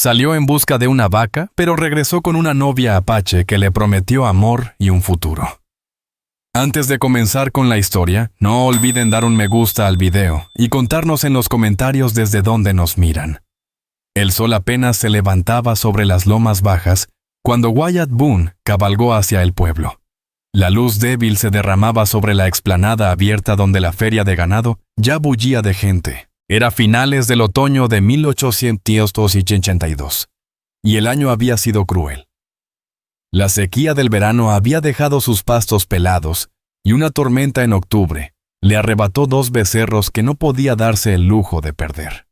Salió en busca de una vaca, pero regresó con una novia apache que le prometió amor y un futuro. Antes de comenzar con la historia, no olviden dar un me gusta al video y contarnos en los comentarios desde dónde nos miran. El sol apenas se levantaba sobre las lomas bajas cuando Wyatt Boone cabalgó hacia el pueblo. La luz débil se derramaba sobre la explanada abierta donde la feria de ganado ya bullía de gente. Era finales del otoño de 1882, y el año había sido cruel. La sequía del verano había dejado sus pastos pelados, y una tormenta en octubre le arrebató 2 becerros que no podía darse el lujo de perder.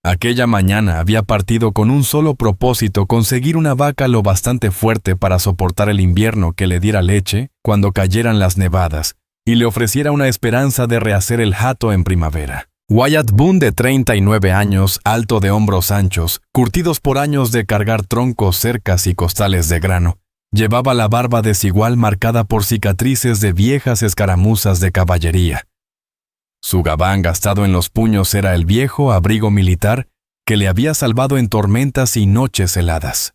Aquella mañana había partido con un solo propósito: conseguir una vaca lo bastante fuerte para soportar el invierno que le diera leche cuando cayeran las nevadas y le ofreciera una esperanza de rehacer el hato en primavera. Wyatt Boone, de 39 años, alto de hombros anchos, curtidos por años de cargar troncos, cercas y costales de grano, llevaba la barba desigual marcada por cicatrices de viejas escaramuzas de caballería. Su gabán gastado en los puños era el viejo abrigo militar que le había salvado en tormentas y noches heladas.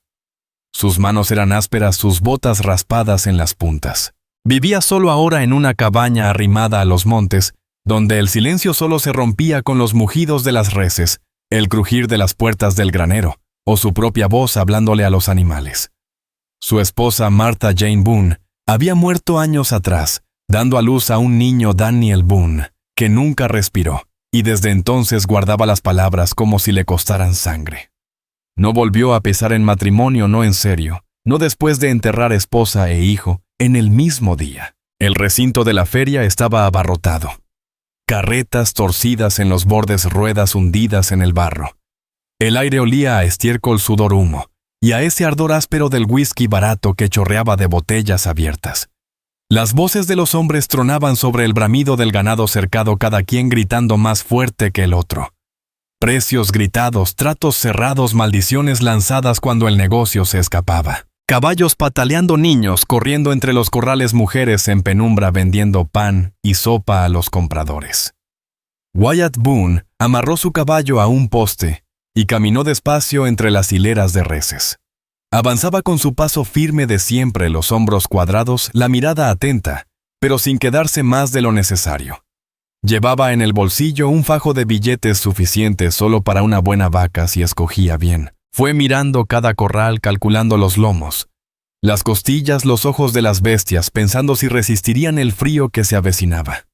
Sus manos eran ásperas, sus botas raspadas en las puntas. Vivía solo ahora en una cabaña arrimada a los montes, donde el silencio solo se rompía con los mugidos de las reses, el crujir de las puertas del granero, o su propia voz hablándole a los animales. Su esposa Martha Jane Boone había muerto años atrás, dando a luz a un niño, Daniel Boone, que nunca respiró, y desde entonces guardaba las palabras como si le costaran sangre. No volvió a pesar en matrimonio, no en serio, no después de enterrar esposa e hijo en el mismo día. El recinto de la feria estaba abarrotado. Carretas torcidas en los bordes, ruedas hundidas en el barro. El aire olía a estiércol, sudor, humo, y a ese ardor áspero del whisky barato que chorreaba de botellas abiertas. Las voces de los hombres tronaban sobre el bramido del ganado cercado, cada quien gritando más fuerte que el otro. Precios gritados, tratos cerrados, maldiciones lanzadas cuando el negocio se escapaba. Caballos pataleando, niños corriendo entre los corrales, mujeres en penumbra vendiendo pan y sopa a los compradores. Wyatt Boone amarró su caballo a un poste y caminó despacio entre las hileras de reses. Avanzaba con su paso firme de siempre, los hombros cuadrados, la mirada atenta, pero sin quedarse más de lo necesario. Llevaba en el bolsillo un fajo de billetes suficientes solo para una buena vaca si escogía bien. Fue mirando cada corral, calculando los lomos, las costillas, los ojos de las bestias, pensando si resistirían el frío que se avecinaba.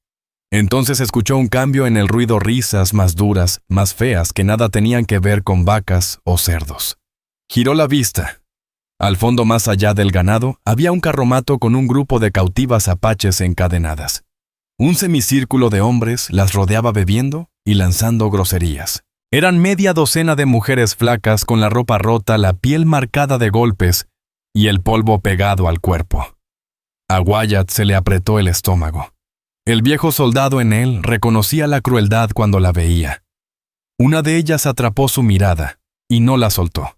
Entonces escuchó un cambio en el ruido, risas más duras, más feas, que nada tenían que ver con vacas o cerdos. Giró la vista. Al fondo, más allá del ganado, había un carromato con un grupo de cautivas apaches encadenadas. Un semicírculo de hombres las rodeaba bebiendo y lanzando groserías. Eran media docena de mujeres flacas con la ropa rota, la piel marcada de golpes y el polvo pegado al cuerpo. A Wyatt se le apretó el estómago. El viejo soldado en él reconocía la crueldad cuando la veía. Una de ellas atrapó su mirada y no la soltó.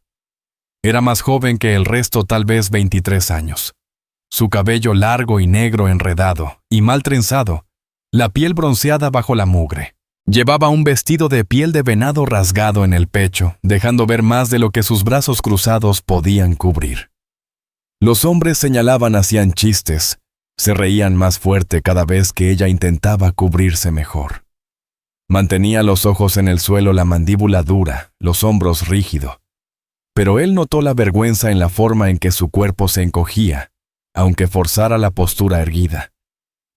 Era más joven que el resto, tal vez 23 años. Su cabello largo y negro, enredado y mal trenzado, la piel bronceada bajo la mugre. Llevaba un vestido de piel de venado rasgado en el pecho, dejando ver más de lo que sus brazos cruzados podían cubrir. Los hombres señalaban, hacían chistes, se reían más fuerte cada vez que ella intentaba cubrirse mejor. Mantenía los ojos en el suelo, la mandíbula dura, los hombros rígidos. Pero él notó la vergüenza en la forma en que su cuerpo se encogía, aunque forzara la postura erguida.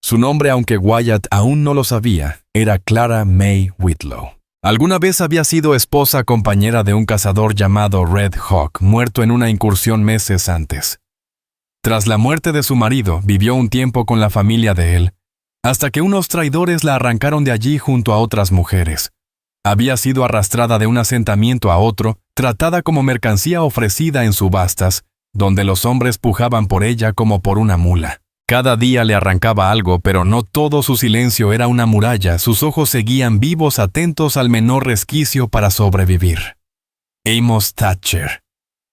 Su nombre, aunque Wyatt aún no lo sabía, era Clara May Whitlow. Alguna vez había sido esposa compañera de un cazador llamado Red Hawk, muerto en una incursión meses antes. Tras la muerte de su marido, vivió un tiempo con la familia de él, hasta que unos traidores la arrancaron de allí junto a otras mujeres. Había sido arrastrada de un asentamiento a otro, tratada como mercancía ofrecida en subastas, donde los hombres pujaban por ella como por una mula. Cada día le arrancaba algo, pero no todo su silencio era una muralla. Sus ojos seguían vivos, atentos al menor resquicio para sobrevivir. Amos Thatcher.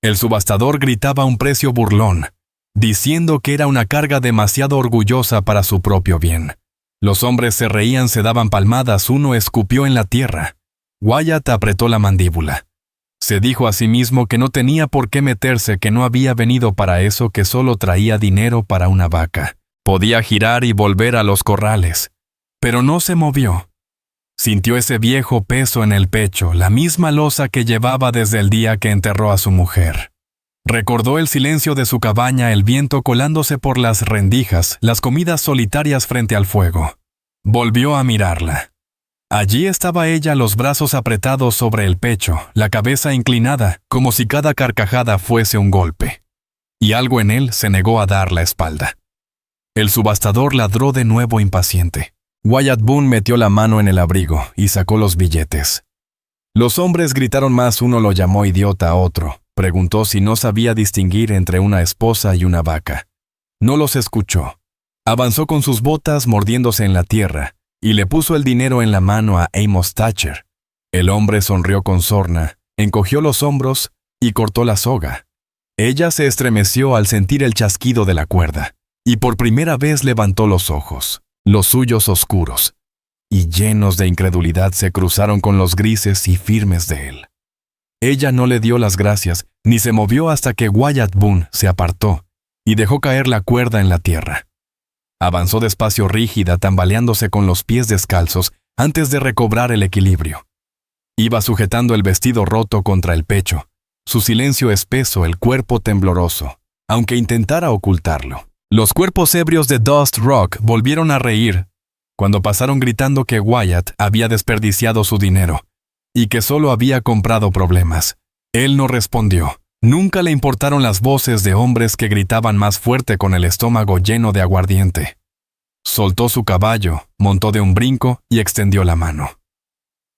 El subastador gritaba un precio burlón, diciendo que era una carga demasiado orgullosa para su propio bien. Los hombres se reían, se daban palmadas, uno escupió en la tierra. Wyatt apretó la mandíbula. Se dijo a sí mismo que no tenía por qué meterse, que no había venido para eso, que solo traía dinero para una vaca. Podía girar y volver a los corrales. Pero no se movió. Sintió ese viejo peso en el pecho, la misma losa que llevaba desde el día que enterró a su mujer. Recordó el silencio de su cabaña, el viento colándose por las rendijas, las comidas solitarias frente al fuego. Volvió a mirarla. Allí estaba ella, los brazos apretados sobre el pecho, la cabeza inclinada, como si cada carcajada fuese un golpe. Y algo en él se negó a dar la espalda. El subastador ladró de nuevo impaciente. Wyatt Boone metió la mano en el abrigo y sacó los billetes. Los hombres gritaron más, uno lo llamó idiota a otro. Preguntó si no sabía distinguir entre una esposa y una vaca. No los escuchó. Avanzó con sus botas mordiéndose en la tierra y le puso el dinero en la mano a Amos Thatcher. El hombre sonrió con sorna, encogió los hombros y cortó la soga. Ella se estremeció al sentir el chasquido de la cuerda y por primera vez levantó los ojos, los suyos oscuros, y llenos de incredulidad se cruzaron con los grises y firmes de él. Ella no le dio las gracias, ni se movió hasta que Wyatt Boone se apartó y dejó caer la cuerda en la tierra. Avanzó despacio, rígida, tambaleándose con los pies descalzos antes de recobrar el equilibrio. Iba sujetando el vestido roto contra el pecho, su silencio espeso, el cuerpo tembloroso, aunque intentara ocultarlo. Los cuerpos ebrios de Dust Rock volvieron a reír cuando pasaron gritando que Wyatt había desperdiciado su dinero y que solo había comprado problemas. Él no respondió. Nunca le importaron las voces de hombres que gritaban más fuerte con el estómago lleno de aguardiente. Soltó su caballo, montó de un brinco y extendió la mano.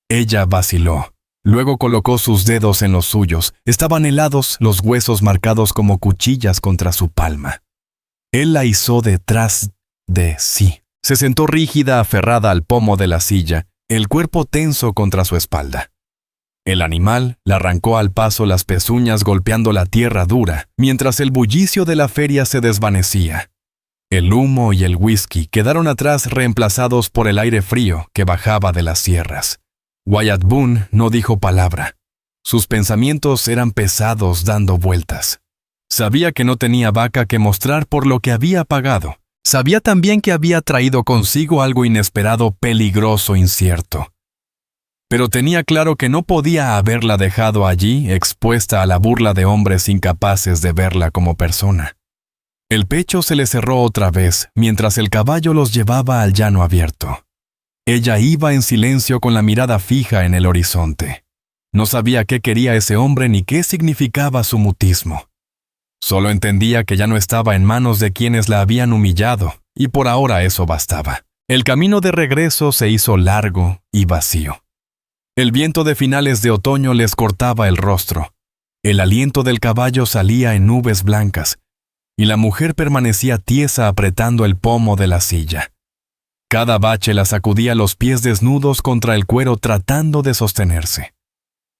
Ella vaciló. Luego colocó sus dedos en los suyos. Estaban helados, los huesos marcados como cuchillas contra su palma. Él la izó detrás de sí. Se sentó rígida, aferrada al pomo de la silla, el cuerpo tenso contra su espalda. El animal la arrancó al paso, las pezuñas golpeando la tierra dura, mientras el bullicio de la feria se desvanecía. El humo y el whisky quedaron atrás, reemplazados por el aire frío que bajaba de las sierras. Wyatt Boone no dijo palabra. Sus pensamientos eran pesados, dando vueltas. Sabía que no tenía vaca que mostrar por lo que había pagado. Sabía también que había traído consigo algo inesperado, peligroso, incierto. Pero tenía claro que no podía haberla dejado allí, expuesta a la burla de hombres incapaces de verla como persona. El pecho se le cerró otra vez, mientras el caballo los llevaba al llano abierto. Ella iba en silencio con la mirada fija en el horizonte. No sabía qué quería ese hombre ni qué significaba su mutismo. Solo entendía que ya no estaba en manos de quienes la habían humillado, y por ahora eso bastaba. El camino de regreso se hizo largo y vacío. El viento de finales de otoño les cortaba el rostro. El aliento del caballo salía en nubes blancas, y la mujer permanecía tiesa apretando el pomo de la silla. Cada bache la sacudía los pies desnudos contra el cuero tratando de sostenerse.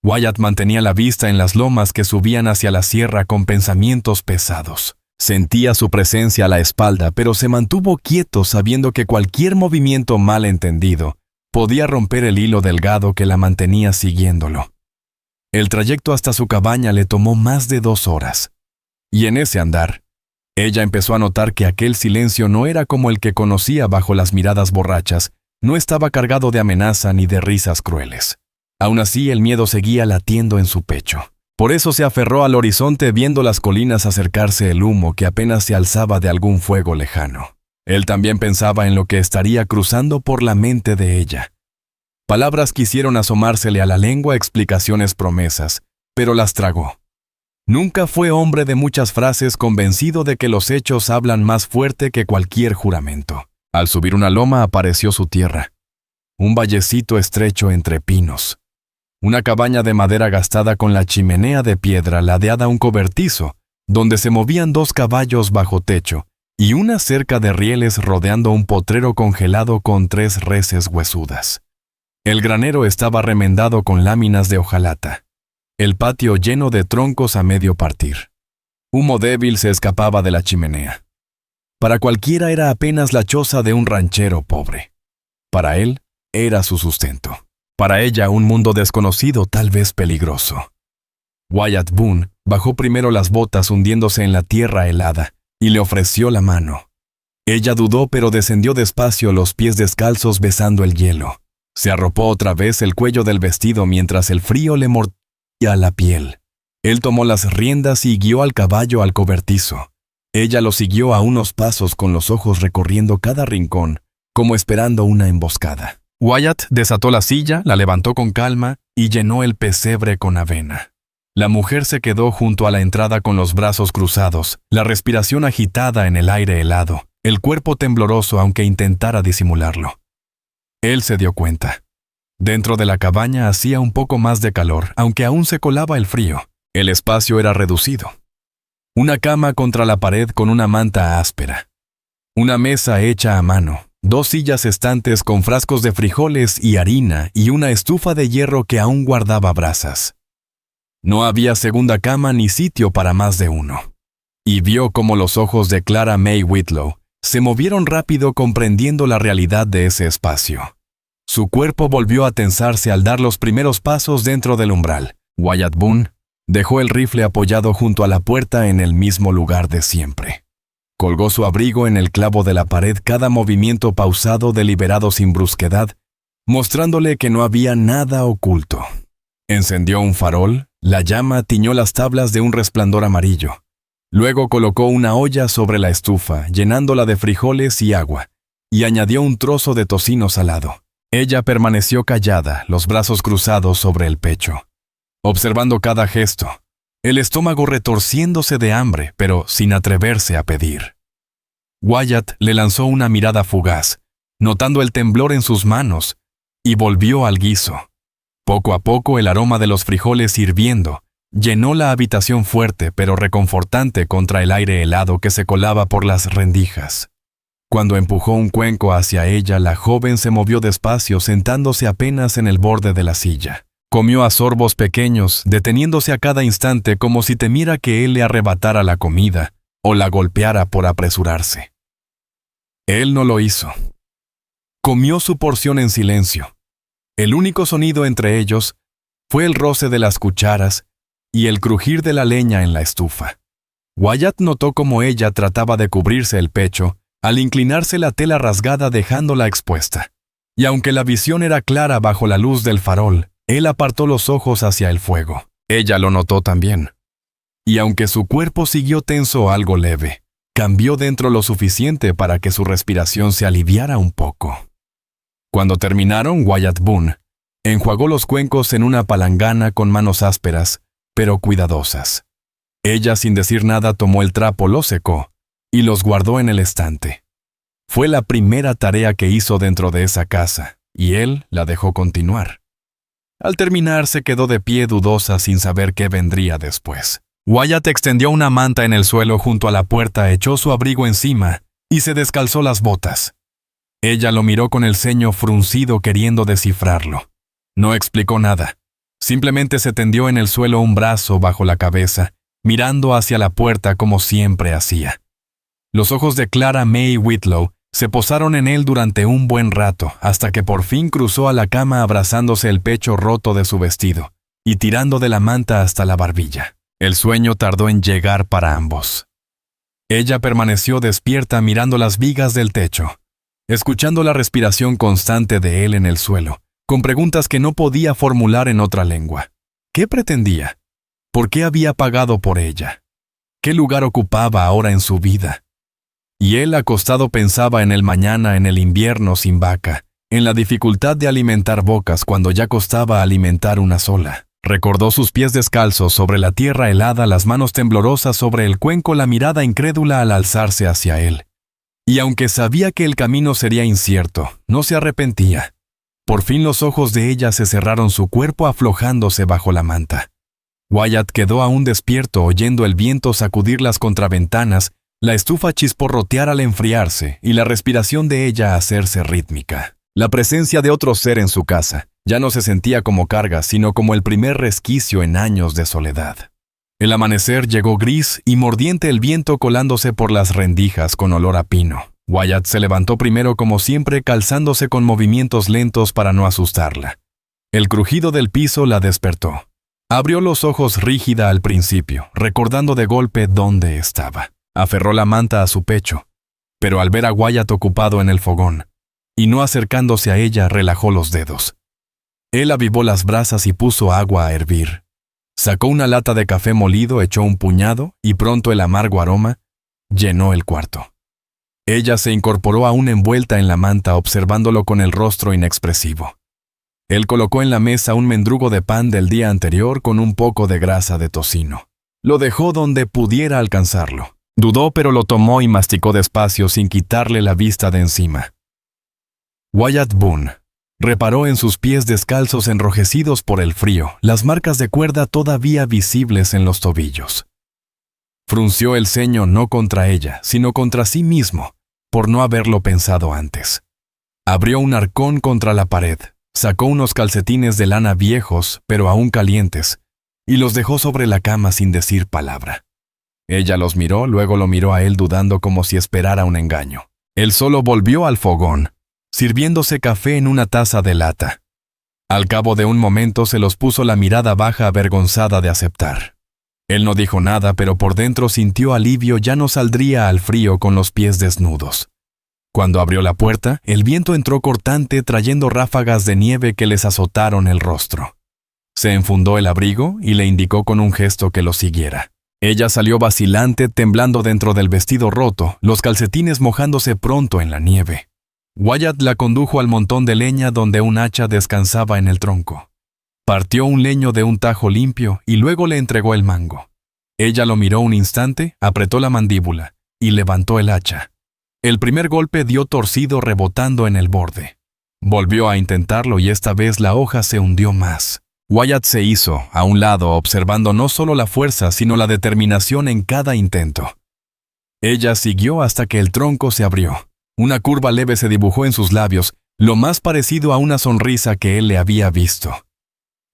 Wyatt mantenía la vista en las lomas que subían hacia la sierra con pensamientos pesados. Sentía su presencia a la espalda, pero se mantuvo quieto sabiendo que cualquier movimiento mal entendido podía romper el hilo delgado que la mantenía siguiéndolo. El trayecto hasta su cabaña le tomó más de 2 horas. Y en ese andar, ella empezó a notar que aquel silencio no era como el que conocía bajo las miradas borrachas, no estaba cargado de amenaza ni de risas crueles. Aún así, el miedo seguía latiendo en su pecho. Por eso se aferró al horizonte viendo las colinas acercarse, el humo que apenas se alzaba de algún fuego lejano. Él también pensaba en lo que estaría cruzando por la mente de ella. Palabras quisieron asomársele a la lengua, explicaciones, promesas, pero las tragó. Nunca fue hombre de muchas frases, convencido de que los hechos hablan más fuerte que cualquier juramento. Al subir una loma apareció su tierra. Un vallecito estrecho entre pinos. Una cabaña de madera gastada con la chimenea de piedra ladeada a un cobertizo, donde se movían 2 caballos bajo techo, y una cerca de rieles rodeando un potrero congelado con 3 reses huesudas. El granero estaba remendado con láminas de hojalata. El patio lleno de troncos a medio partir. Humo débil se escapaba de la chimenea. Para cualquiera era apenas la choza de un ranchero pobre. Para él, era su sustento. Para ella, un mundo desconocido, tal vez peligroso. Wyatt Boone bajó primero las botas hundiéndose en la tierra helada y le ofreció la mano. Ella dudó, pero descendió despacio, los pies descalzos besando el hielo. Se arropó otra vez el cuello del vestido mientras el frío le mordía la piel. Él tomó las riendas y guió al caballo al cobertizo. Ella lo siguió a unos pasos con los ojos recorriendo cada rincón, como esperando una emboscada. Wyatt desató la silla, la levantó con calma y llenó el pesebre con avena. La mujer se quedó junto a la entrada con los brazos cruzados, la respiración agitada en el aire helado, el cuerpo tembloroso aunque intentara disimularlo. Él se dio cuenta. Dentro de la cabaña hacía un poco más de calor, aunque aún se colaba el frío. El espacio era reducido. Una cama contra la pared con una manta áspera. Una mesa hecha a mano, 2 sillas estantes con frascos de frijoles y harina y una estufa de hierro que aún guardaba brasas. No había segunda cama ni sitio para más de uno. Y vio cómo los ojos de Clara May Whitlow se movieron rápido comprendiendo la realidad de ese espacio. Su cuerpo volvió a tensarse al dar los primeros pasos dentro del umbral. Wyatt Boone dejó el rifle apoyado junto a la puerta en el mismo lugar de siempre. Colgó su abrigo en el clavo de la pared, cada movimiento pausado, deliberado sin brusquedad, mostrándole que no había nada oculto. Encendió un farol, la llama tiñó las tablas de un resplandor amarillo. Luego colocó una olla sobre la estufa, llenándola de frijoles y agua, y añadió un trozo de tocino salado. Ella permaneció callada, los brazos cruzados sobre el pecho, observando cada gesto, el estómago retorciéndose de hambre, pero sin atreverse a pedir. Wyatt le lanzó una mirada fugaz, notando el temblor en sus manos, y volvió al guiso. Poco a poco el aroma de los frijoles hirviendo llenó la habitación, fuerte pero reconfortante contra el aire helado que se colaba por las rendijas. Cuando empujó un cuenco hacia ella, la joven se movió despacio, sentándose apenas en el borde de la silla. Comió a sorbos pequeños, deteniéndose a cada instante como si temiera que él le arrebatara la comida o la golpeara por apresurarse. Él no lo hizo. Comió su porción en silencio. El único sonido entre ellos fue el roce de las cucharas y el crujir de la leña en la estufa. Wyatt notó cómo ella trataba de cubrirse el pecho al inclinarse la tela rasgada dejándola expuesta. Y aunque la visión era clara bajo la luz del farol, él apartó los ojos hacia el fuego. Ella lo notó también. Y aunque su cuerpo siguió tenso algo leve, cambió dentro lo suficiente para que su respiración se aliviara un poco. Cuando terminaron, Wyatt Boone enjuagó los cuencos en una palangana con manos ásperas, pero cuidadosas. Ella, sin decir nada, tomó el trapo, lo secó y los guardó en el estante. Fue la primera tarea que hizo dentro de esa casa, y él la dejó continuar. Al terminar, se quedó de pie dudosa sin saber qué vendría después. Wyatt extendió una manta en el suelo junto a la puerta, echó su abrigo encima y se descalzó las botas. Ella lo miró con el ceño fruncido queriendo descifrarlo. No explicó nada. Simplemente se tendió en el suelo, un brazo bajo la cabeza, mirando hacia la puerta como siempre hacía. Los ojos de Clara May Whitlow se posaron en él durante un buen rato, hasta que por fin cruzó a la cama abrazándose el pecho roto de su vestido y tirando de la manta hasta la barbilla. El sueño tardó en llegar para ambos. Ella permaneció despierta mirando las vigas del techo, escuchando la respiración constante de él en el suelo, con preguntas que no podía formular en otra lengua. ¿Qué pretendía? ¿Por qué había pagado por ella? ¿Qué lugar ocupaba ahora en su vida? Y él, acostado, pensaba en el mañana, en el invierno sin vaca, en la dificultad de alimentar bocas cuando ya costaba alimentar una sola. Recordó sus pies descalzos sobre la tierra helada, las manos temblorosas sobre el cuenco, la mirada incrédula al alzarse hacia él. Y aunque sabía que el camino sería incierto, no se arrepentía. Por fin los ojos de ella se cerraron, su cuerpo aflojándose bajo la manta. Wyatt quedó aún despierto, oyendo el viento sacudir las contraventanas, la estufa chisporrotear al enfriarse y la respiración de ella hacerse rítmica. La presencia de otro ser en su casa ya no se sentía como carga, sino como el primer resquicio en años de soledad. El amanecer llegó gris y mordiente, el viento colándose por las rendijas con olor a pino. Wyatt se levantó primero como siempre, calzándose con movimientos lentos para no asustarla. El crujido del piso la despertó. Abrió los ojos rígida al principio, recordando de golpe dónde estaba. Aferró la manta a su pecho, pero al ver a Wyatt ocupado en el fogón, y no acercándose a ella, relajó los dedos. Él avivó las brasas y puso agua a hervir. Sacó una lata de café molido, echó un puñado, y pronto el amargo aroma llenó el cuarto. Ella se incorporó aún envuelta en la manta, observándolo con el rostro inexpresivo. Él colocó en la mesa un mendrugo de pan del día anterior con un poco de grasa de tocino. Lo dejó donde pudiera alcanzarlo. Dudó, pero lo tomó y masticó despacio sin quitarle la vista de encima. Wyatt Boone reparó en sus pies descalzos enrojecidos por el frío, las marcas de cuerda todavía visibles en los tobillos. Frunció el ceño no contra ella, sino contra sí mismo, por no haberlo pensado antes. Abrió un arcón contra la pared, sacó unos calcetines de lana viejos, pero aún calientes, y los dejó sobre la cama sin decir palabra. Ella los miró, luego lo miró a él dudando como si esperara un engaño. Él solo volvió al fogón, sirviéndose café en una taza de lata. Al cabo de un momento se los puso la mirada baja avergonzada de aceptar. Él no dijo nada, pero por dentro sintió alivio, ya no saldría al frío con los pies desnudos. Cuando abrió la puerta, el viento entró cortante trayendo ráfagas de nieve que les azotaron el rostro. Se enfundó el abrigo y le indicó con un gesto que lo siguiera. Ella salió vacilante, temblando dentro del vestido roto, los calcetines mojándose pronto en la nieve. Wyatt la condujo al montón de leña donde un hacha descansaba en el tronco. Partió un leño de un tajo limpio y luego le entregó el mango. Ella lo miró un instante, apretó la mandíbula y levantó el hacha. El primer golpe dio torcido rebotando en el borde. Volvió a intentarlo y esta vez la hoja se hundió más. Wyatt se hizo a un lado, observando no solo la fuerza, sino la determinación en cada intento. Ella siguió hasta que el tronco se abrió. Una curva leve se dibujó en sus labios, lo más parecido a una sonrisa que él le había visto.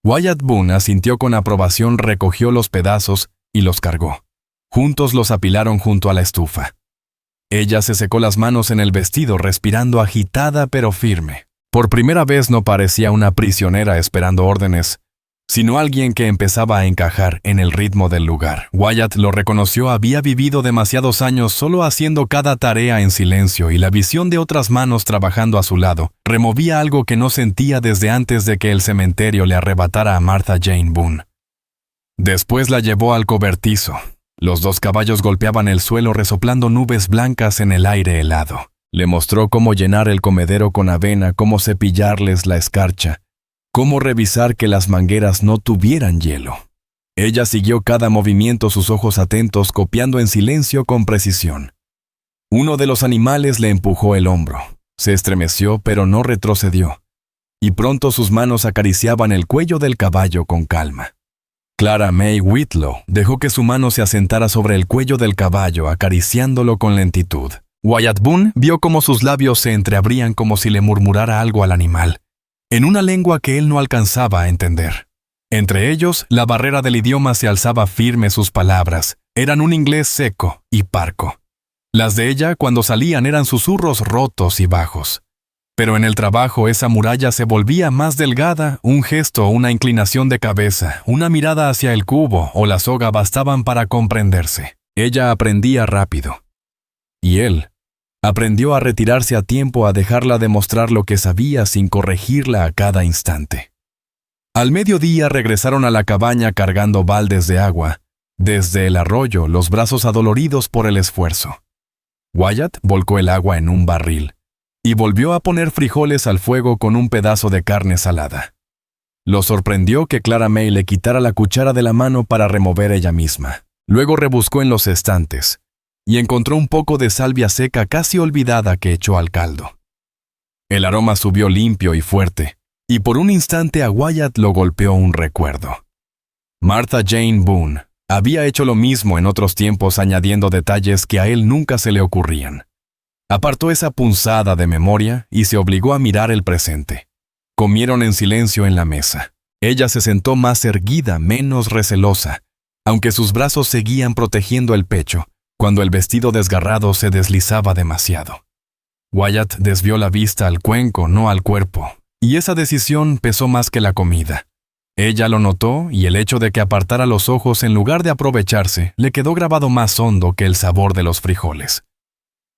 Wyatt Boone asintió con aprobación, recogió los pedazos y los cargó. Juntos los apilaron junto a la estufa. Ella se secó las manos en el vestido, respirando agitada pero firme. Por primera vez no parecía una prisionera esperando órdenes, sino alguien que empezaba a encajar en el ritmo del lugar. Wyatt lo reconoció, había vivido demasiados años solo haciendo cada tarea en silencio y la visión de otras manos trabajando a su lado removía algo que no sentía desde antes de que el cementerio le arrebatara a Martha Jane Boone. Después la llevó al cobertizo. Los dos caballos golpeaban el suelo resoplando nubes blancas en el aire helado. Le mostró cómo llenar el comedero con avena, cómo cepillarles la escarcha, cómo revisar que las mangueras no tuvieran hielo. Ella siguió cada movimiento, sus ojos atentos, copiando en silencio con precisión. Uno de los animales le empujó el hombro. Se estremeció, pero no retrocedió. Y pronto sus manos acariciaban el cuello del caballo con calma. Clara May Whitlow dejó que su mano se asentara sobre el cuello del caballo, acariciándolo con lentitud. Wyatt Boone vio cómo sus labios se entreabrían como si le murmurara algo al animal, en una lengua que él no alcanzaba a entender. Entre ellos, la barrera del idioma se alzaba firme, sus palabras eran un inglés seco y parco. Las de ella, cuando salían, eran susurros rotos y bajos. Pero en el trabajo esa muralla se volvía más delgada, un gesto, una inclinación de cabeza, una mirada hacia el cubo o la soga bastaban para comprenderse. Ella aprendía rápido. Y él aprendió a retirarse a tiempo, a dejarla demostrar lo que sabía sin corregirla a cada instante. Al mediodía regresaron a la cabaña cargando baldes de agua, desde el arroyo, los brazos adoloridos por el esfuerzo. Wyatt volcó el agua en un barril y volvió a poner frijoles al fuego con un pedazo de carne salada. Lo sorprendió que Clara May le quitara la cuchara de la mano para remover ella misma. Luego rebuscó en los estantes y encontró un poco de salvia seca casi olvidada que echó al caldo. El aroma subió limpio y fuerte, y por un instante a Wyatt lo golpeó un recuerdo. Martha Jane Boone había hecho lo mismo en otros tiempos, añadiendo detalles que a él nunca se le ocurrían. Apartó esa punzada de memoria y se obligó a mirar el presente. Comieron en silencio en la mesa. Ella se sentó más erguida, menos recelosa, aunque sus brazos seguían protegiendo el pecho, cuando el vestido desgarrado se deslizaba demasiado. Wyatt desvió la vista al cuenco, no al cuerpo, y esa decisión pesó más que la comida. Ella lo notó y el hecho de que apartara los ojos en lugar de aprovecharse le quedó grabado más hondo que el sabor de los frijoles.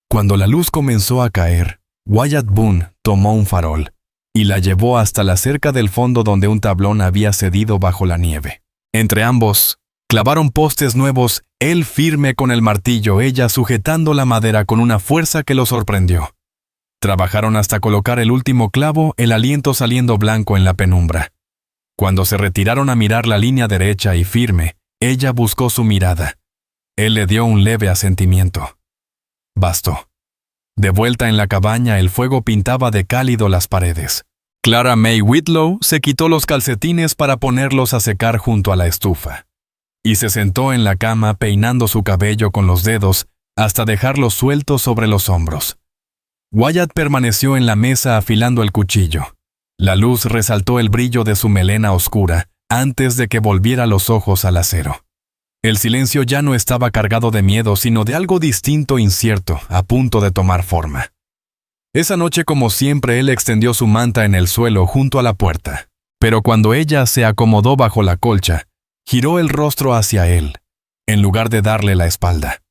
Cuando la luz comenzó a caer, Wyatt Boone tomó un farol y la llevó hasta la cerca del fondo donde un tablón había cedido bajo la nieve. Entre ambos, clavaron postes nuevos, él firme con el martillo, ella sujetando la madera con una fuerza que lo sorprendió. Trabajaron hasta colocar el último clavo, el aliento saliendo blanco en la penumbra. Cuando se retiraron a mirar la línea derecha y firme, ella buscó su mirada. Él le dio un leve asentimiento. Bastó. De vuelta en la cabaña, el fuego pintaba de cálido las paredes. Clara May Whitlow se quitó los calcetines para ponerlos a secar junto a la estufa, y se sentó en la cama peinando su cabello con los dedos hasta dejarlos sueltos sobre los hombros. Wyatt permaneció en la mesa afilando el cuchillo. La luz resaltó el brillo de su melena oscura antes de que volviera los ojos al acero. El silencio ya no estaba cargado de miedo, sino de algo distinto e incierto, a punto de tomar forma. Esa noche, como siempre, él extendió su manta en el suelo junto a la puerta. Pero cuando ella se acomodó bajo la colcha, giró el rostro hacia él, en lugar de darle la espalda.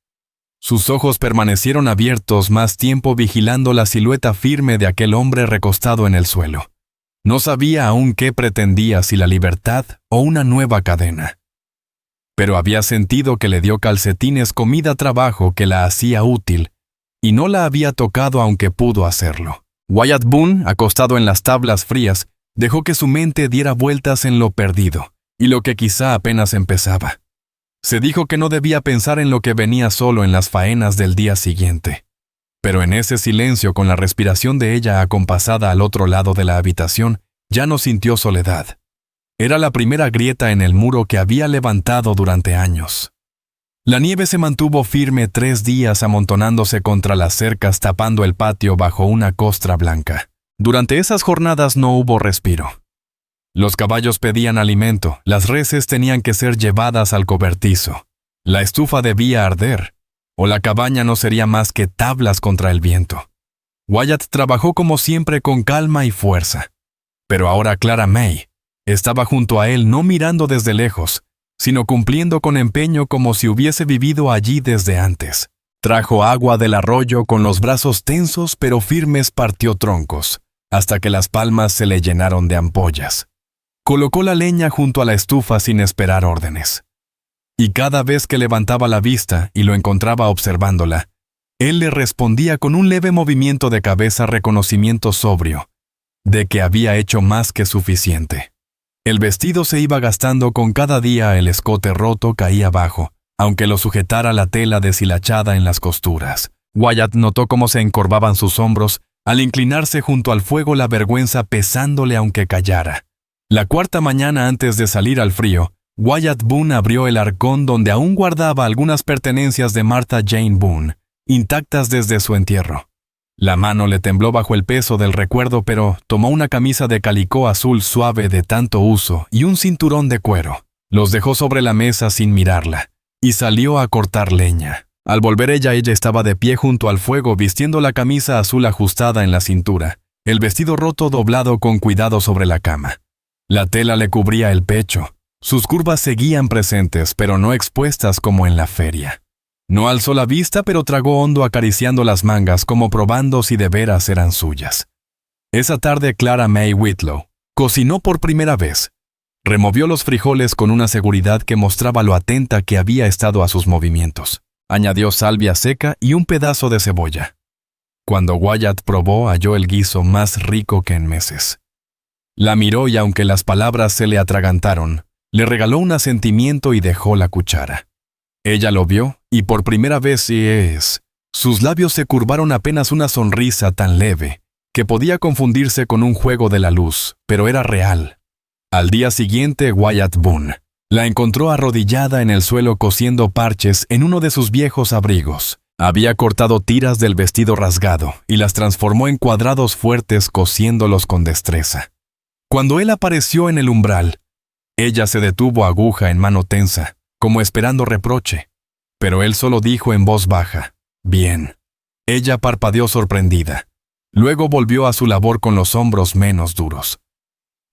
Sus ojos permanecieron abiertos más tiempo vigilando la silueta firme de aquel hombre recostado en el suelo. No sabía aún qué pretendía, si la libertad o una nueva cadena. Pero había sentido que le dio calcetines, comida, trabajo que la hacía útil, y no la había tocado aunque pudo hacerlo. Wyatt Boone, acostado en las tablas frías, dejó que su mente diera vueltas en lo perdido, y lo que quizá apenas empezaba. Se dijo que no debía pensar en lo que venía solo en las faenas del día siguiente. Pero en ese silencio, con la respiración de ella acompasada al otro lado de la habitación, ya no sintió soledad. Era la primera grieta en el muro que había levantado durante años. La nieve se mantuvo firme 3 días amontonándose contra las cercas, tapando el patio bajo una costra blanca. Durante esas jornadas no hubo respiro. Los caballos pedían alimento, las reses tenían que ser llevadas al cobertizo, la estufa debía arder, o la cabaña no sería más que tablas contra el viento. Wyatt trabajó como siempre con calma y fuerza. Pero ahora Clara May estaba junto a él, no mirando desde lejos, sino cumpliendo con empeño como si hubiese vivido allí desde antes. Trajo agua del arroyo, con los brazos tensos pero firmes partió troncos, hasta que las palmas se le llenaron de ampollas. Colocó la leña junto a la estufa sin esperar órdenes. Y cada vez que levantaba la vista y lo encontraba observándola, él le respondía con un leve movimiento de cabeza, reconocimiento sobrio de que había hecho más que suficiente. El vestido se iba gastando con cada día, el escote roto caía abajo, aunque lo sujetara la tela deshilachada en las costuras. Wyatt notó cómo se encorvaban sus hombros al inclinarse junto al fuego, la vergüenza pesándole aunque callara. La 4ª mañana antes de salir al frío, Wyatt Boone abrió el arcón donde aún guardaba algunas pertenencias de Martha Jane Boone, intactas desde su entierro. La mano le tembló bajo el peso del recuerdo, pero tomó una camisa de calicó azul suave de tanto uso y un cinturón de cuero. Los dejó sobre la mesa sin mirarla, y salió a cortar leña. Al volver ella estaba de pie junto al fuego, vistiendo la camisa azul ajustada en la cintura, el vestido roto doblado con cuidado sobre la cama. La tela le cubría el pecho. Sus curvas seguían presentes, pero no expuestas como en la feria. No alzó la vista, pero tragó hondo acariciando las mangas como probando si de veras eran suyas. Esa tarde Clara May Whitlow cocinó por primera vez. Removió los frijoles con una seguridad que mostraba lo atenta que había estado a sus movimientos. Añadió salvia seca y un pedazo de cebolla. Cuando Wyatt probó, halló el guiso más rico que en meses. La miró y aunque las palabras se le atragantaron, le regaló un asentimiento y dejó la cuchara. Ella lo vio, y por primera vez sus labios se curvaron apenas una sonrisa tan leve que podía confundirse con un juego de la luz, pero era real. Al día siguiente, Wyatt Boone la encontró arrodillada en el suelo cosiendo parches en uno de sus viejos abrigos. Había cortado tiras del vestido rasgado y las transformó en cuadrados fuertes, cosiéndolos con destreza. Cuando él apareció en el umbral, ella se detuvo, aguja en mano tensa, como esperando reproche, pero él solo dijo en voz baja, «Bien». Ella parpadeó sorprendida. Luego volvió a su labor con los hombros menos duros.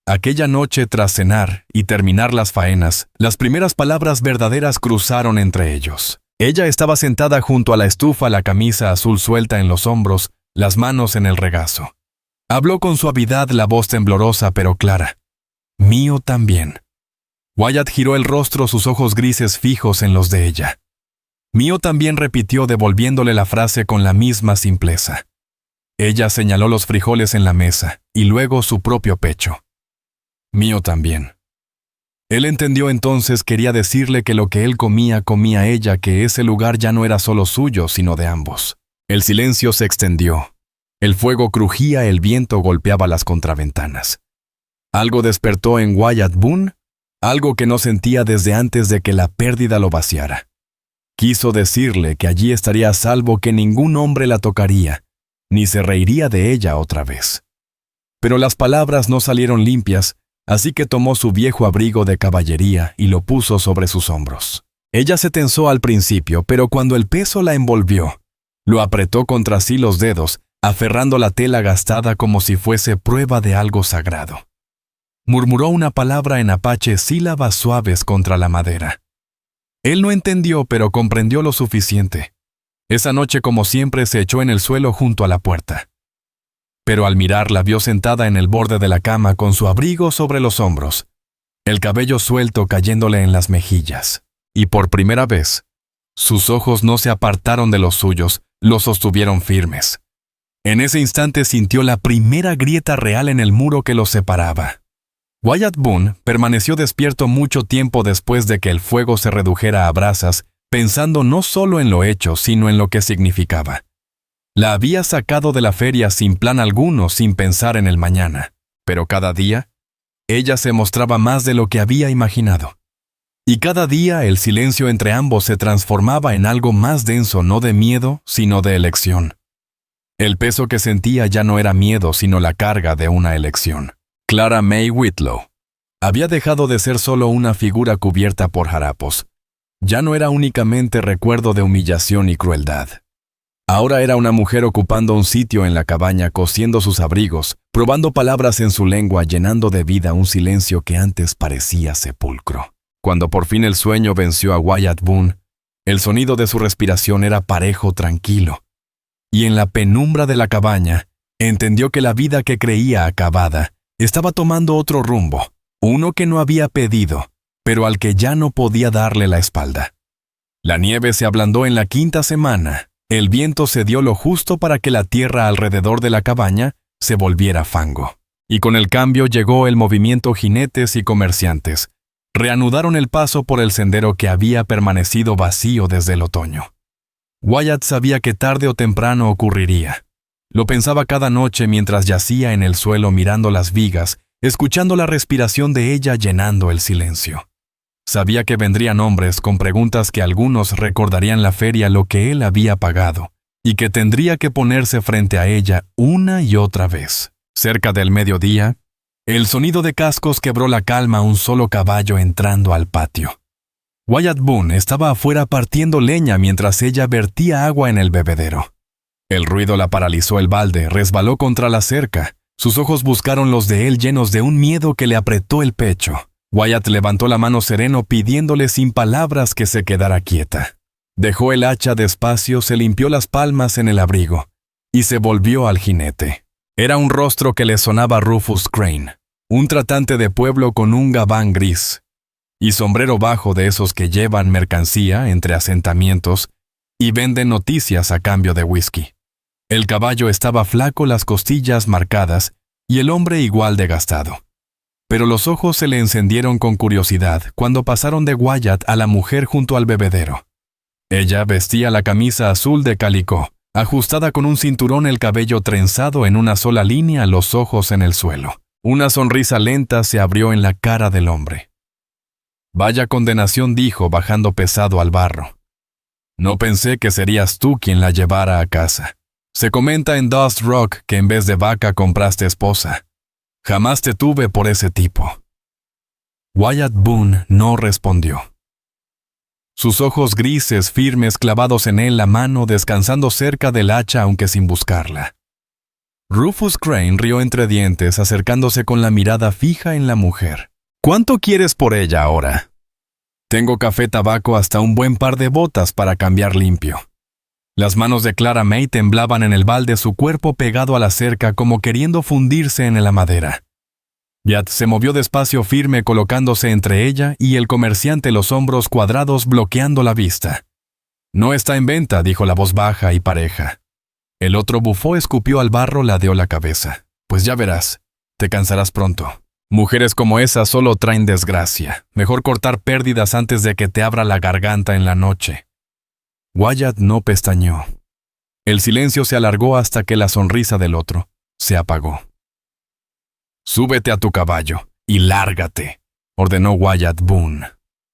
Aquella noche, tras cenar y terminar las faenas, las primeras palabras verdaderas cruzaron entre ellos. Ella estaba sentada junto a la estufa, la camisa azul suelta en los hombros, las manos en el regazo. Habló con suavidad, la voz temblorosa pero clara. «Mío también». Wyatt giró el rostro, sus ojos grises fijos en los de ella. «Mío también», repitió, devolviéndole la frase con la misma simpleza. Ella señaló los frijoles en la mesa, y luego su propio pecho. «Mío también». Él entendió entonces, quería decirle que lo que él comía, comía ella, que ese lugar ya no era solo suyo, sino de ambos. El silencio se extendió. El fuego crujía, el viento golpeaba las contraventanas. Algo despertó en Wyatt Boone, algo que no sentía desde antes de que la pérdida lo vaciara. Quiso decirle que allí estaría a salvo, que ningún hombre la tocaría, ni se reiría de ella otra vez. Pero las palabras no salieron limpias, así que tomó su viejo abrigo de caballería y lo puso sobre sus hombros. Ella se tensó al principio, pero cuando el peso la envolvió, lo apretó contra sí los dedos, aferrando la tela gastada como si fuese prueba de algo sagrado. Murmuró una palabra en apache, sílabas suaves contra la madera. Él no entendió, pero comprendió lo suficiente. Esa noche, como siempre, se echó en el suelo junto a la puerta. Pero al mirarla vio sentada en el borde de la cama con su abrigo sobre los hombros, el cabello suelto cayéndole en las mejillas. Y por primera vez, sus ojos no se apartaron de los suyos, los sostuvieron firmes. En ese instante sintió la primera grieta real en el muro que los separaba. Wyatt Boone permaneció despierto mucho tiempo después de que el fuego se redujera a brasas, pensando no solo en lo hecho, sino en lo que significaba. La había sacado de la feria sin plan alguno, sin pensar en el mañana. Pero cada día, ella se mostraba más de lo que había imaginado. Y cada día el silencio entre ambos se transformaba en algo más denso, no de miedo, sino de elección. El peso que sentía ya no era miedo, sino la carga de una elección. Clara May Whitlow había dejado de ser solo una figura cubierta por harapos. Ya no era únicamente recuerdo de humillación y crueldad. Ahora era una mujer ocupando un sitio en la cabaña, cosiendo sus abrigos, probando palabras en su lengua, llenando de vida un silencio que antes parecía sepulcro. Cuando por fin el sueño venció a Wyatt Boone, el sonido de su respiración era parejo, tranquilo. Y en la penumbra de la cabaña, entendió que la vida que creía acabada estaba tomando otro rumbo, uno que no había pedido, pero al que ya no podía darle la espalda. La nieve se ablandó en la 5ª semana. El viento se dio lo justo para que la tierra alrededor de la cabaña se volviera fango. Y con el cambio llegó el movimiento. Jinetes y comerciantes reanudaron el paso por el sendero que había permanecido vacío desde el otoño. Wyatt sabía que tarde o temprano ocurriría. Lo pensaba cada noche mientras yacía en el suelo mirando las vigas, escuchando la respiración de ella llenando el silencio. Sabía que vendrían hombres con preguntas, que algunos recordarían la feria, lo que él había pagado, y que tendría que ponerse frente a ella una y otra vez. Cerca del mediodía, el sonido de cascos quebró la calma, un solo caballo entrando al patio. Wyatt Boone estaba afuera partiendo leña mientras ella vertía agua en el bebedero. El ruido la paralizó, el balde resbaló contra la cerca. Sus ojos buscaron los de él, llenos de un miedo que le apretó el pecho. Wyatt levantó la mano sereno, pidiéndole sin palabras que se quedara quieta. Dejó el hacha despacio, se limpió las palmas en el abrigo y se volvió al jinete. Era un rostro que le sonaba a Rufus Crane, un tratante de pueblo con un gabán gris y sombrero bajo, de esos que llevan mercancía entre asentamientos y venden noticias a cambio de whisky. El caballo estaba flaco, las costillas marcadas y el hombre igual de gastado. Pero los ojos se le encendieron con curiosidad cuando pasaron de Wyatt a la mujer junto al bebedero. Ella vestía la camisa azul de calicó, ajustada con un cinturón, el cabello trenzado en una sola línea, los ojos en el suelo. Una sonrisa lenta se abrió en la cara del hombre. «Vaya condenación», dijo, bajando pesado al barro. «No pensé que serías tú quien la llevara a casa. Se comenta en Dust Rock que en vez de vaca compraste esposa. Jamás te tuve por ese tipo». Wyatt Boone no respondió. Sus ojos grises, firmes, clavados en él, la mano descansando cerca del hacha aunque sin buscarla. Rufus Crane rió entre dientes, acercándose con la mirada fija en la mujer. ¿Cuánto quieres por ella ahora? Tengo café, tabaco, hasta un buen par de botas para cambiar limpio. Las manos de Clara May temblaban en el balde, su cuerpo pegado a la cerca como queriendo fundirse en la madera. Wyatt se movió despacio, firme, colocándose entre ella y el comerciante, los hombros cuadrados bloqueando la vista. No está en venta, dijo la voz baja y pareja. El otro bufó, escupió al barro, ladeó la cabeza. Pues ya verás, te cansarás pronto. Mujeres como esas solo traen desgracia. Mejor cortar pérdidas antes de que te abra la garganta en la noche. Wyatt no pestañeó. El silencio se alargó hasta que la sonrisa del otro se apagó. «Súbete a tu caballo y lárgate», ordenó Wyatt Boone.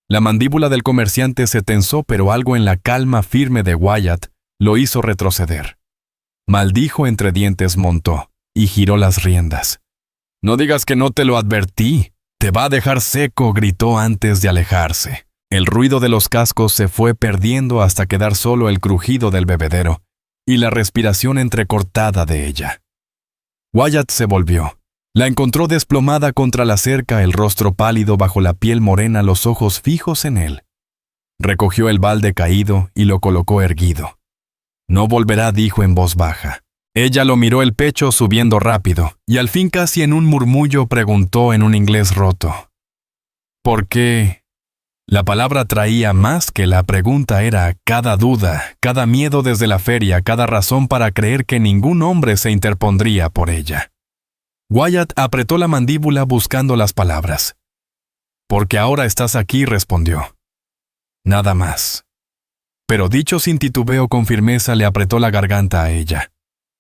La mandíbula del comerciante se tensó, pero algo en la calma firme de Wyatt lo hizo retroceder. Maldijo entre dientes, montó y giró las riendas. «No digas que no te lo advertí. Te va a dejar seco», gritó antes de alejarse. El ruido de los cascos se fue perdiendo hasta quedar solo el crujido del bebedero y la respiración entrecortada de ella. Wyatt se volvió. La encontró desplomada contra la cerca, el rostro pálido bajo la piel morena, los ojos fijos en él. Recogió el balde caído y lo colocó erguido. «No volverá», dijo en voz baja. Ella lo miró el pecho subiendo rápido, y al fin casi en un murmullo preguntó en un inglés roto. «¿Por qué?» La palabra traía más que la pregunta, era cada duda, cada miedo desde la feria, cada razón para creer que ningún hombre se interpondría por ella. Wyatt apretó la mandíbula buscando las palabras. «Porque ahora estás aquí», respondió. Nada más. Pero dicho sin titubeo, con firmeza le apretó la garganta a ella.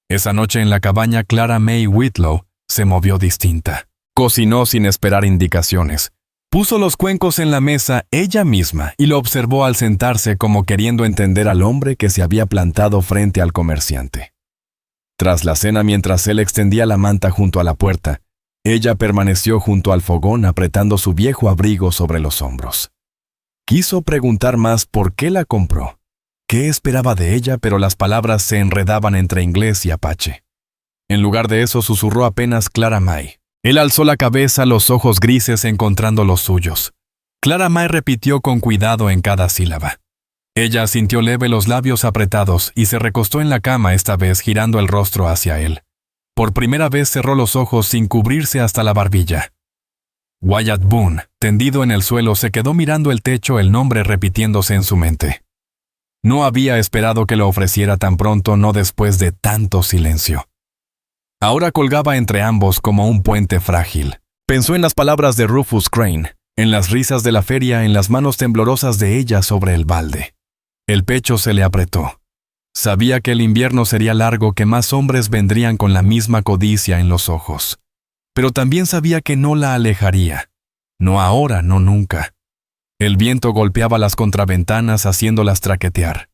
Esa noche en la cabaña, Clara May Whitlow se movió distinta. Cocinó sin esperar indicaciones. Puso los cuencos en la mesa ella misma y lo observó al sentarse, como queriendo entender al hombre que se había plantado frente al comerciante. Tras la cena, mientras él extendía la manta junto a la puerta, ella permaneció junto al fogón apretando su viejo abrigo sobre los hombros. Quiso preguntar más por qué la compró. ¿Qué esperaba de ella? Pero las palabras se enredaban entre inglés y apache. En lugar de eso, susurró apenas Clara May. Él alzó la cabeza, los ojos grises encontrando los suyos. Clara May repitió con cuidado en cada sílaba. Ella sintió leve los labios apretados y se recostó en la cama, esta vez girando el rostro hacia él. Por primera vez cerró los ojos sin cubrirse hasta la barbilla. Wyatt Boone, tendido en el suelo, se quedó mirando el techo, el nombre repitiéndose en su mente. No había esperado que lo ofreciera tan pronto, no después de tanto silencio. Ahora colgaba entre ambos como un puente frágil. Pensó en las palabras de Rufus Crane, en las risas de la feria, en las manos temblorosas de ella sobre el balde. El pecho se le apretó. Sabía que el invierno sería largo, que más hombres vendrían con la misma codicia en los ojos. Pero también sabía que no la alejaría. No ahora, no nunca. El viento golpeaba las contraventanas haciéndolas traquetear.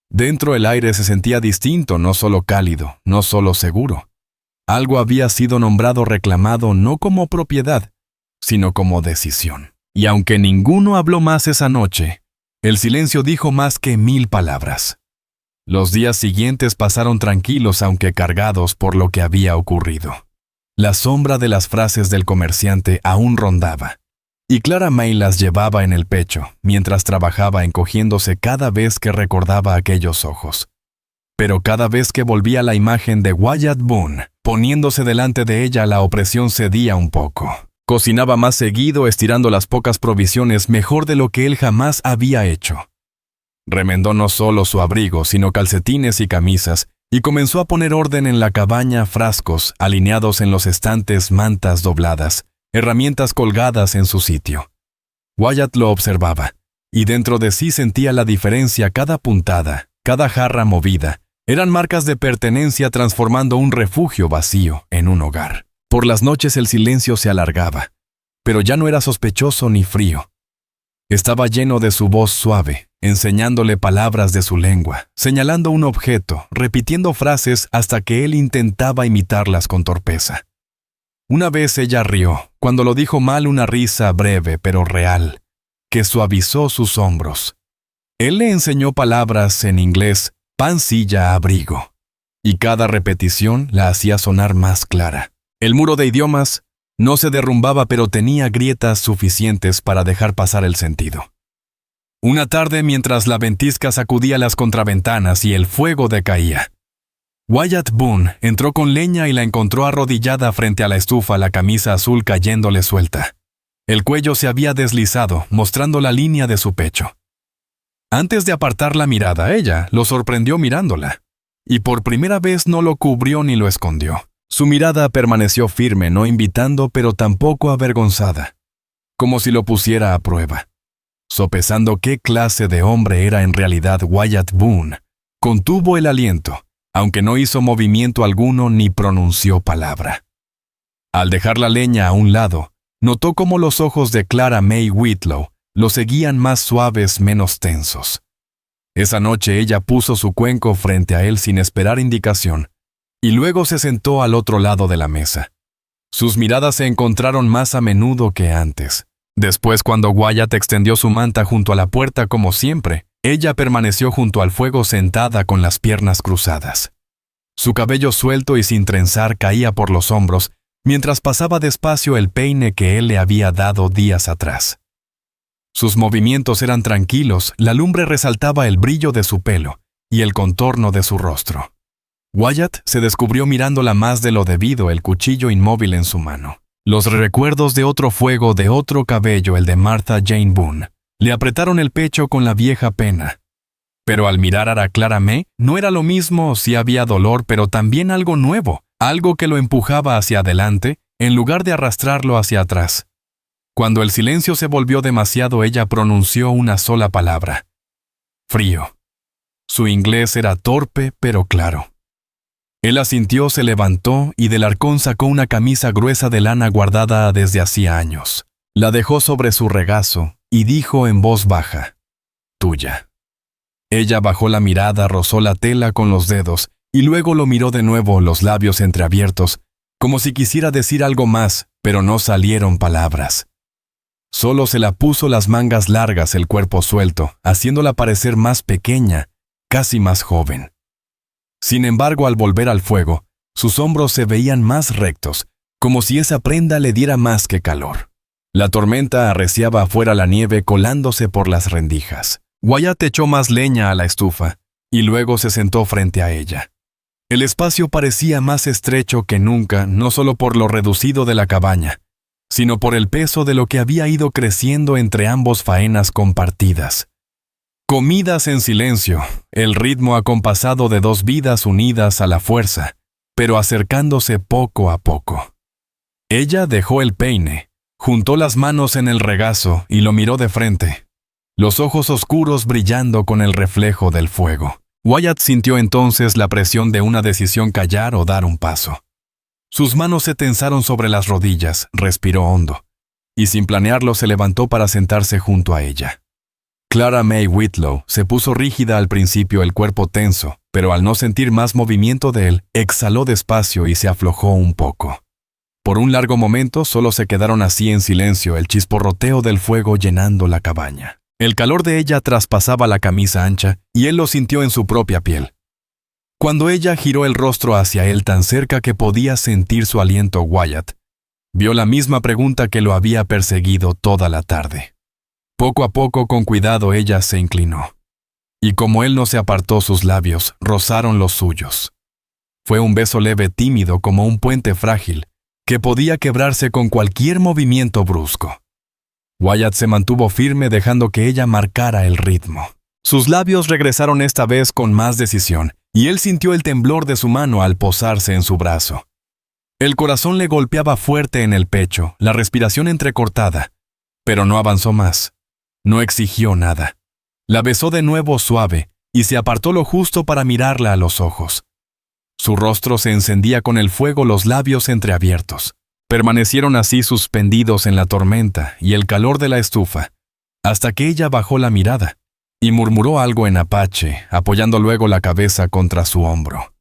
Dentro el aire se sentía distinto, no solo cálido, no solo seguro. Algo había sido nombrado, reclamado, no como propiedad, sino como decisión. Y aunque ninguno habló más esa noche, el silencio dijo más que 1000 palabras. Los días siguientes pasaron tranquilos, aunque cargados por lo que había ocurrido. La sombra de las frases del comerciante aún rondaba, y Clara May las llevaba en el pecho, mientras trabajaba, encogiéndose cada vez que recordaba aquellos ojos. Pero cada vez que volvía la imagen de Wyatt Boone, poniéndose delante de ella, la opresión cedía un poco. Cocinaba más seguido, estirando las pocas provisiones mejor de lo que él jamás había hecho. Remendó no solo su abrigo, sino calcetines y camisas, y comenzó a poner orden en la cabaña, frascos alineados en los estantes, mantas dobladas, herramientas colgadas en su sitio. Wyatt lo observaba, y dentro de sí sentía la diferencia. Cada puntada, cada jarra movida, eran marcas de pertenencia, transformando un refugio vacío en un hogar. Por las noches el silencio se alargaba, pero ya no era sospechoso ni frío. Estaba lleno de su voz suave, enseñándole palabras de su lengua, señalando un objeto, repitiendo frases hasta que él intentaba imitarlas con torpeza. Una vez ella rió, cuando lo dijo mal, una risa breve pero real, que suavizó sus hombros. Él le enseñó palabras en inglés: pan, silla, abrigo. y cada repetición la hacía sonar más clara. El muro de idiomas no se derrumbaba, pero tenía grietas suficientes para dejar pasar el sentido. Una tarde, mientras la ventisca sacudía las contraventanas y el fuego decaía, Wyatt Boone entró con leña y la encontró arrodillada frente a la estufa, la camisa azul cayéndole suelta. El cuello se había deslizado, mostrando la línea de su pecho. Antes de apartar la mirada, ella lo sorprendió mirándola, y por primera vez no lo cubrió ni lo escondió. Su mirada permaneció firme, no invitando, pero tampoco avergonzada, como si lo pusiera a prueba. Sopesando qué clase de hombre era en realidad Wyatt Boone, contuvo el aliento, aunque no hizo movimiento alguno ni pronunció palabra. Al dejar la leña a un lado, notó cómo los ojos de Clara May Whitlow lo seguían, más suaves, menos tensos. Esa noche ella puso su cuenco frente a él sin esperar indicación, y luego se sentó al otro lado de la mesa. Sus miradas se encontraron más a menudo que antes. Después, cuando Wyatt extendió su manta junto a la puerta como siempre, ella permaneció junto al fuego sentada con las piernas cruzadas. Su cabello suelto y sin trenzar caía por los hombros, mientras pasaba despacio el peine que él le había dado días atrás. Sus movimientos eran tranquilos, la lumbre resaltaba el brillo de su pelo y el contorno de su rostro. Wyatt se descubrió mirándola más de lo debido, el cuchillo inmóvil en su mano. Los recuerdos de otro fuego, de otro cabello, el de Martha Jane Boone, le apretaron el pecho con la vieja pena. Pero al mirar a Clara May, no era lo mismo. Sí había dolor, pero también algo nuevo, algo que lo empujaba hacia adelante, en lugar de arrastrarlo hacia atrás. Cuando el silencio se volvió demasiado, ella pronunció una sola palabra: frío. Su inglés era torpe, pero claro. Él asintió, se levantó y del arcón sacó una camisa gruesa de lana guardada desde hacía años. La dejó sobre su regazo y dijo en voz baja: tuya. Ella bajó la mirada, rozó la tela con los dedos y luego lo miró de nuevo, los labios entreabiertos, como si quisiera decir algo más, pero no salieron palabras. Solo se la puso las mangas largas, el cuerpo suelto, haciéndola parecer más pequeña, casi más joven. Sin embargo, al volver al fuego, sus hombros se veían más rectos, como si esa prenda le diera más que calor. La tormenta arreciaba afuera, la nieve colándose por las rendijas. Wyatt echó más leña a la estufa, y luego se sentó frente a ella. El espacio parecía más estrecho que nunca, no solo por lo reducido de la cabaña, sino por el peso de lo que había ido creciendo entre ambos, faenas compartidas. Comidas en silencio, el ritmo acompasado de dos vidas unidas a la fuerza, pero acercándose poco a poco. Ella dejó el peine, juntó las manos en el regazo y lo miró de frente, los ojos oscuros brillando con el reflejo del fuego. Wyatt sintió entonces la presión de una decisión: callar o dar un paso. Sus manos se tensaron sobre las rodillas, respiró hondo, y sin planearlo se levantó para sentarse junto a ella. Clara May Whitlow se puso rígida al principio, el cuerpo tenso, pero al no sentir más movimiento de él, exhaló despacio y se aflojó un poco. Por un largo momento solo se quedaron así en silencio, el chisporroteo del fuego llenando la cabaña. El calor de ella traspasaba la camisa ancha y él lo sintió en su propia piel. Cuando ella giró el rostro hacia él tan cerca que podía sentir su aliento, Wyatt vio la misma pregunta que lo había perseguido toda la tarde. Poco a poco, con cuidado, ella se inclinó. Y como él no se apartó, sus labios rozaron los suyos. Fue un beso leve, tímido, como un puente frágil, que podía quebrarse con cualquier movimiento brusco. Wyatt se mantuvo firme, dejando que ella marcara el ritmo. Sus labios regresaron esta vez con más decisión, y él sintió el temblor de su mano al posarse en su brazo. El corazón le golpeaba fuerte en el pecho, la respiración entrecortada, pero no avanzó más. No exigió nada. La besó de nuevo suave y se apartó lo justo para mirarla a los ojos. Su rostro se encendía con el fuego, los labios entreabiertos. Permanecieron así suspendidos en la tormenta y el calor de la estufa, hasta que ella bajó la mirada y murmuró algo en apache, apoyando luego la cabeza contra su hombro.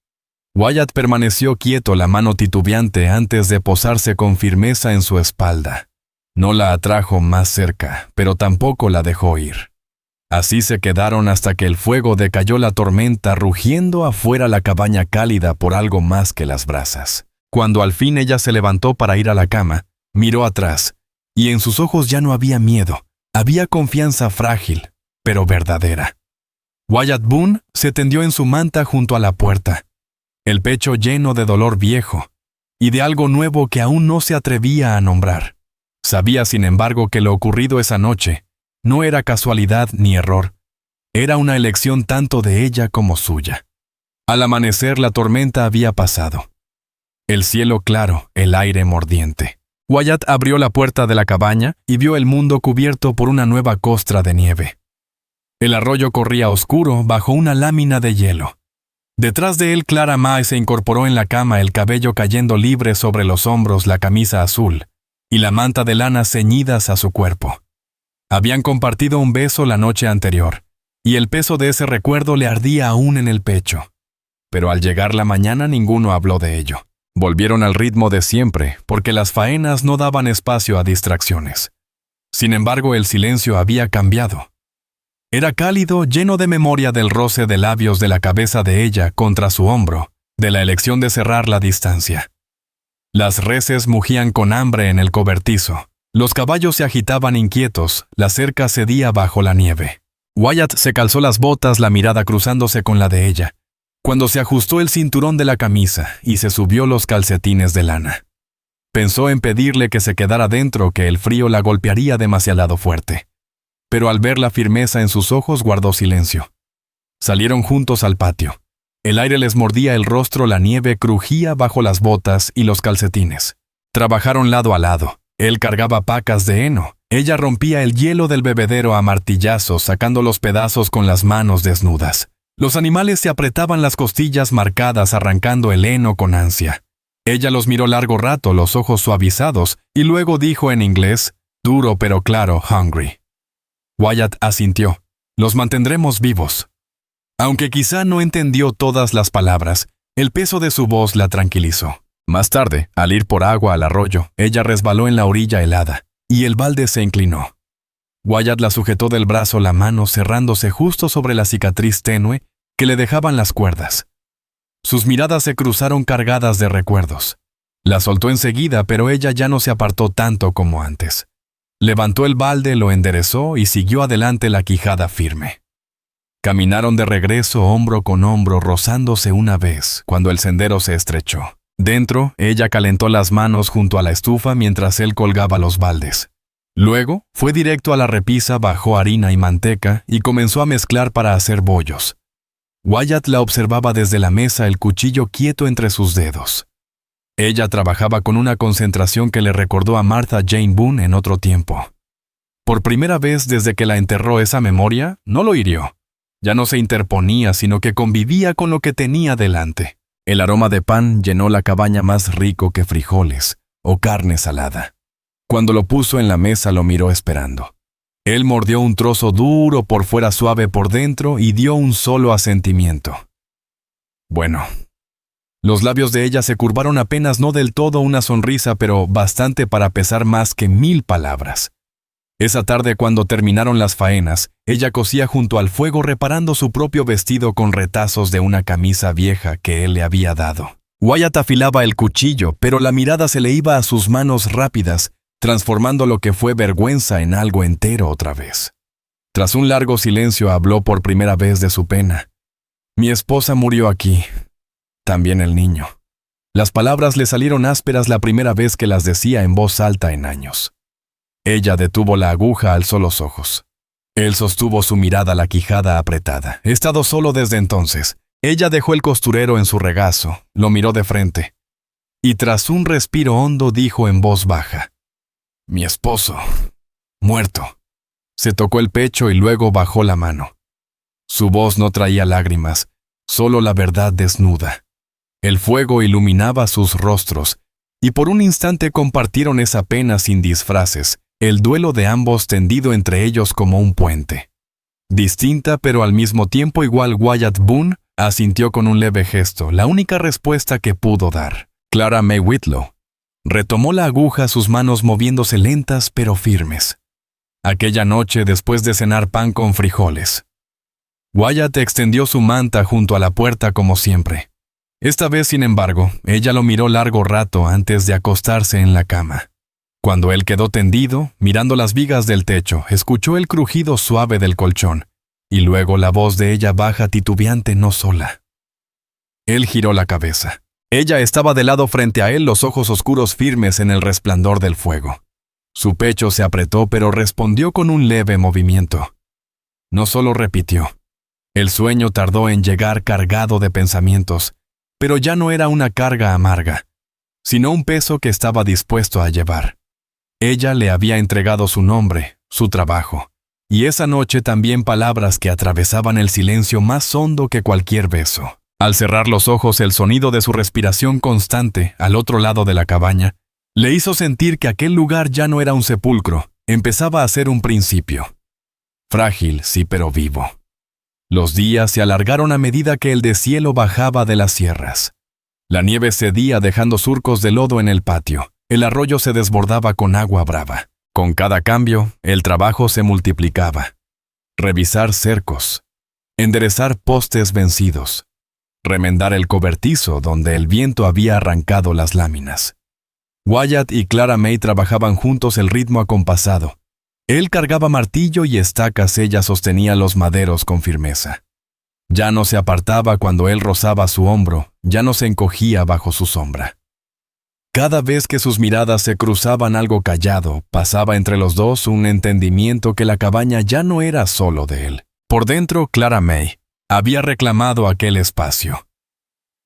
Wyatt permaneció quieto, la mano titubeante, antes de posarse con firmeza en su espalda. No la atrajo más cerca, pero tampoco la dejó ir. Así se quedaron hasta que el fuego decayó la tormenta, rugiendo afuera la cabaña cálida por algo más que las brasas. Cuando al fin ella se levantó para ir a la cama, miró atrás, y en sus ojos ya no había miedo, había confianza frágil, pero verdadera. Wyatt Boone se tendió en su manta junto a la puerta, el pecho lleno de dolor viejo, y de algo nuevo que aún no se atrevía a nombrar. Sabía, sin embargo, que lo ocurrido esa noche no era casualidad ni error, era una elección tanto de ella como suya. Al amanecer la tormenta había pasado. El cielo claro, el aire mordiente. Wyatt abrió la puerta de la cabaña y vio el mundo cubierto por una nueva costra de nieve. El arroyo corría oscuro bajo una lámina de hielo. Detrás de él Clara Mae se incorporó en la cama, el cabello cayendo libre sobre los hombros, la camisa azul y la manta de lana ceñidas a su cuerpo. Habían compartido un beso la noche anterior, y el peso de ese recuerdo le ardía aún en el pecho. Pero al llegar la mañana ninguno habló de ello. Volvieron al ritmo de siempre, porque las faenas no daban espacio a distracciones. Sin embargo, el silencio había cambiado. Era cálido, lleno de memoria del roce de labios de la cabeza de ella contra su hombro, de la elección de cerrar la distancia. Las reses mugían con hambre en el cobertizo. Los caballos se agitaban inquietos, la cerca cedía bajo la nieve. Wyatt se calzó las botas, la mirada cruzándose con la de ella, cuando se ajustó el cinturón de la camisa y se subió los calcetines de lana. Pensó en pedirle que se quedara dentro, que el frío la golpearía demasiado fuerte. Pero al ver la firmeza en sus ojos guardó silencio. Salieron juntos al patio. El aire les mordía el rostro, la nieve crujía bajo las botas y los calcetines. Trabajaron lado a lado. Él cargaba pacas de heno. Ella rompía el hielo del bebedero a martillazos, sacando los pedazos con las manos desnudas. Los animales se apretaban las costillas marcadas, arrancando el heno con ansia. Ella los miró largo rato, los ojos suavizados, y luego dijo en inglés, duro pero claro, hungry. Wyatt asintió. Los mantendremos vivos. Aunque quizá no entendió todas las palabras, el peso de su voz la tranquilizó. Más tarde, al ir por agua al arroyo, ella resbaló en la orilla helada, y el balde se inclinó. Wyatt la sujetó del brazo, la mano cerrándose justo sobre la cicatriz tenue que le dejaban las cuerdas. Sus miradas se cruzaron cargadas de recuerdos. La soltó enseguida, pero ella ya no se apartó tanto como antes. Levantó el balde, lo enderezó y siguió adelante, la quijada firme. Caminaron de regreso hombro con hombro, rozándose una vez, cuando el sendero se estrechó. Dentro, ella calentó las manos junto a la estufa mientras él colgaba los baldes. Luego, fue directo a la repisa, bajó harina y manteca y comenzó a mezclar para hacer bollos. Wyatt la observaba desde la mesa, el cuchillo quieto entre sus dedos. Ella trabajaba con una concentración que le recordó a Martha Jane Boone en otro tiempo. Por primera vez desde que la enterró, esa memoria no lo hirió. Ya no se interponía, sino que convivía con lo que tenía delante. El aroma de pan llenó la cabaña más rico que frijoles o carne salada. Cuando lo puso en la mesa lo miró esperando. Él mordió un trozo duro por fuera, suave por dentro, y dio un solo asentimiento. Bueno. Los labios de ella se curvaron, apenas no del todo una sonrisa, pero bastante para pesar más que 1000 palabras. Esa tarde, cuando terminaron las faenas, ella cosía junto al fuego reparando su propio vestido con retazos de una camisa vieja que él le había dado. Wyatt afilaba el cuchillo, pero la mirada se le iba a sus manos rápidas, transformando lo que fue vergüenza en algo entero otra vez. Tras un largo silencio habló por primera vez de su pena. Mi esposa murió aquí. También el niño. Las palabras le salieron ásperas la primera vez que las decía en voz alta en años. Ella detuvo la aguja, alzó los ojos. Él sostuvo su mirada, la quijada apretada. He estado solo desde entonces. Ella dejó el costurero en su regazo, lo miró de frente. Y tras un respiro hondo dijo en voz baja. Mi esposo. Muerto. Se tocó el pecho y luego bajó la mano. Su voz no traía lágrimas, solo la verdad desnuda. El fuego iluminaba sus rostros, y por un instante compartieron esa pena sin disfraces, el duelo de ambos tendido entre ellos como un puente. Distinta pero al mismo tiempo igual, Wyatt Boone asintió con un leve gesto, la única respuesta que pudo dar. Clara May Whitlow. Retomó la aguja, sus manos moviéndose lentas pero firmes. Aquella noche, después de cenar pan con frijoles, Wyatt extendió su manta junto a la puerta como siempre. Esta vez, sin embargo, ella lo miró largo rato antes de acostarse en la cama. Cuando él quedó tendido, mirando las vigas del techo, escuchó el crujido suave del colchón, y luego la voz de ella baja, titubeante, no sola. Él giró la cabeza. Ella estaba de lado frente a él, los ojos oscuros firmes en el resplandor del fuego. Su pecho se apretó, pero respondió con un leve movimiento. No solo repitió. El sueño tardó en llegar cargado de pensamientos, pero ya no era una carga amarga, sino un peso que estaba dispuesto a llevar. Ella le había entregado su nombre, su trabajo, y esa noche también palabras que atravesaban el silencio más hondo que cualquier beso. Al cerrar los ojos, el sonido de su respiración constante, al otro lado de la cabaña, le hizo sentir que aquel lugar ya no era un sepulcro, empezaba a ser un principio. Frágil, sí, pero vivo. Los días se alargaron a medida que el deshielo bajaba de las sierras. La nieve cedía dejando surcos de lodo en el patio. El arroyo se desbordaba con agua brava. Con cada cambio, el trabajo se multiplicaba. Revisar cercos, enderezar postes vencidos, remendar el cobertizo donde el viento había arrancado las láminas. Wyatt y Clara May trabajaban juntos el ritmo acompasado. Él cargaba martillo y estacas, ella sostenía los maderos con firmeza. Ya no se apartaba cuando él rozaba su hombro, ya no se encogía bajo su sombra. Cada vez que sus miradas se cruzaban, algo callado pasaba entre los dos, un entendimiento que la cabaña ya no era solo de él. Por dentro, Clara May había reclamado aquel espacio.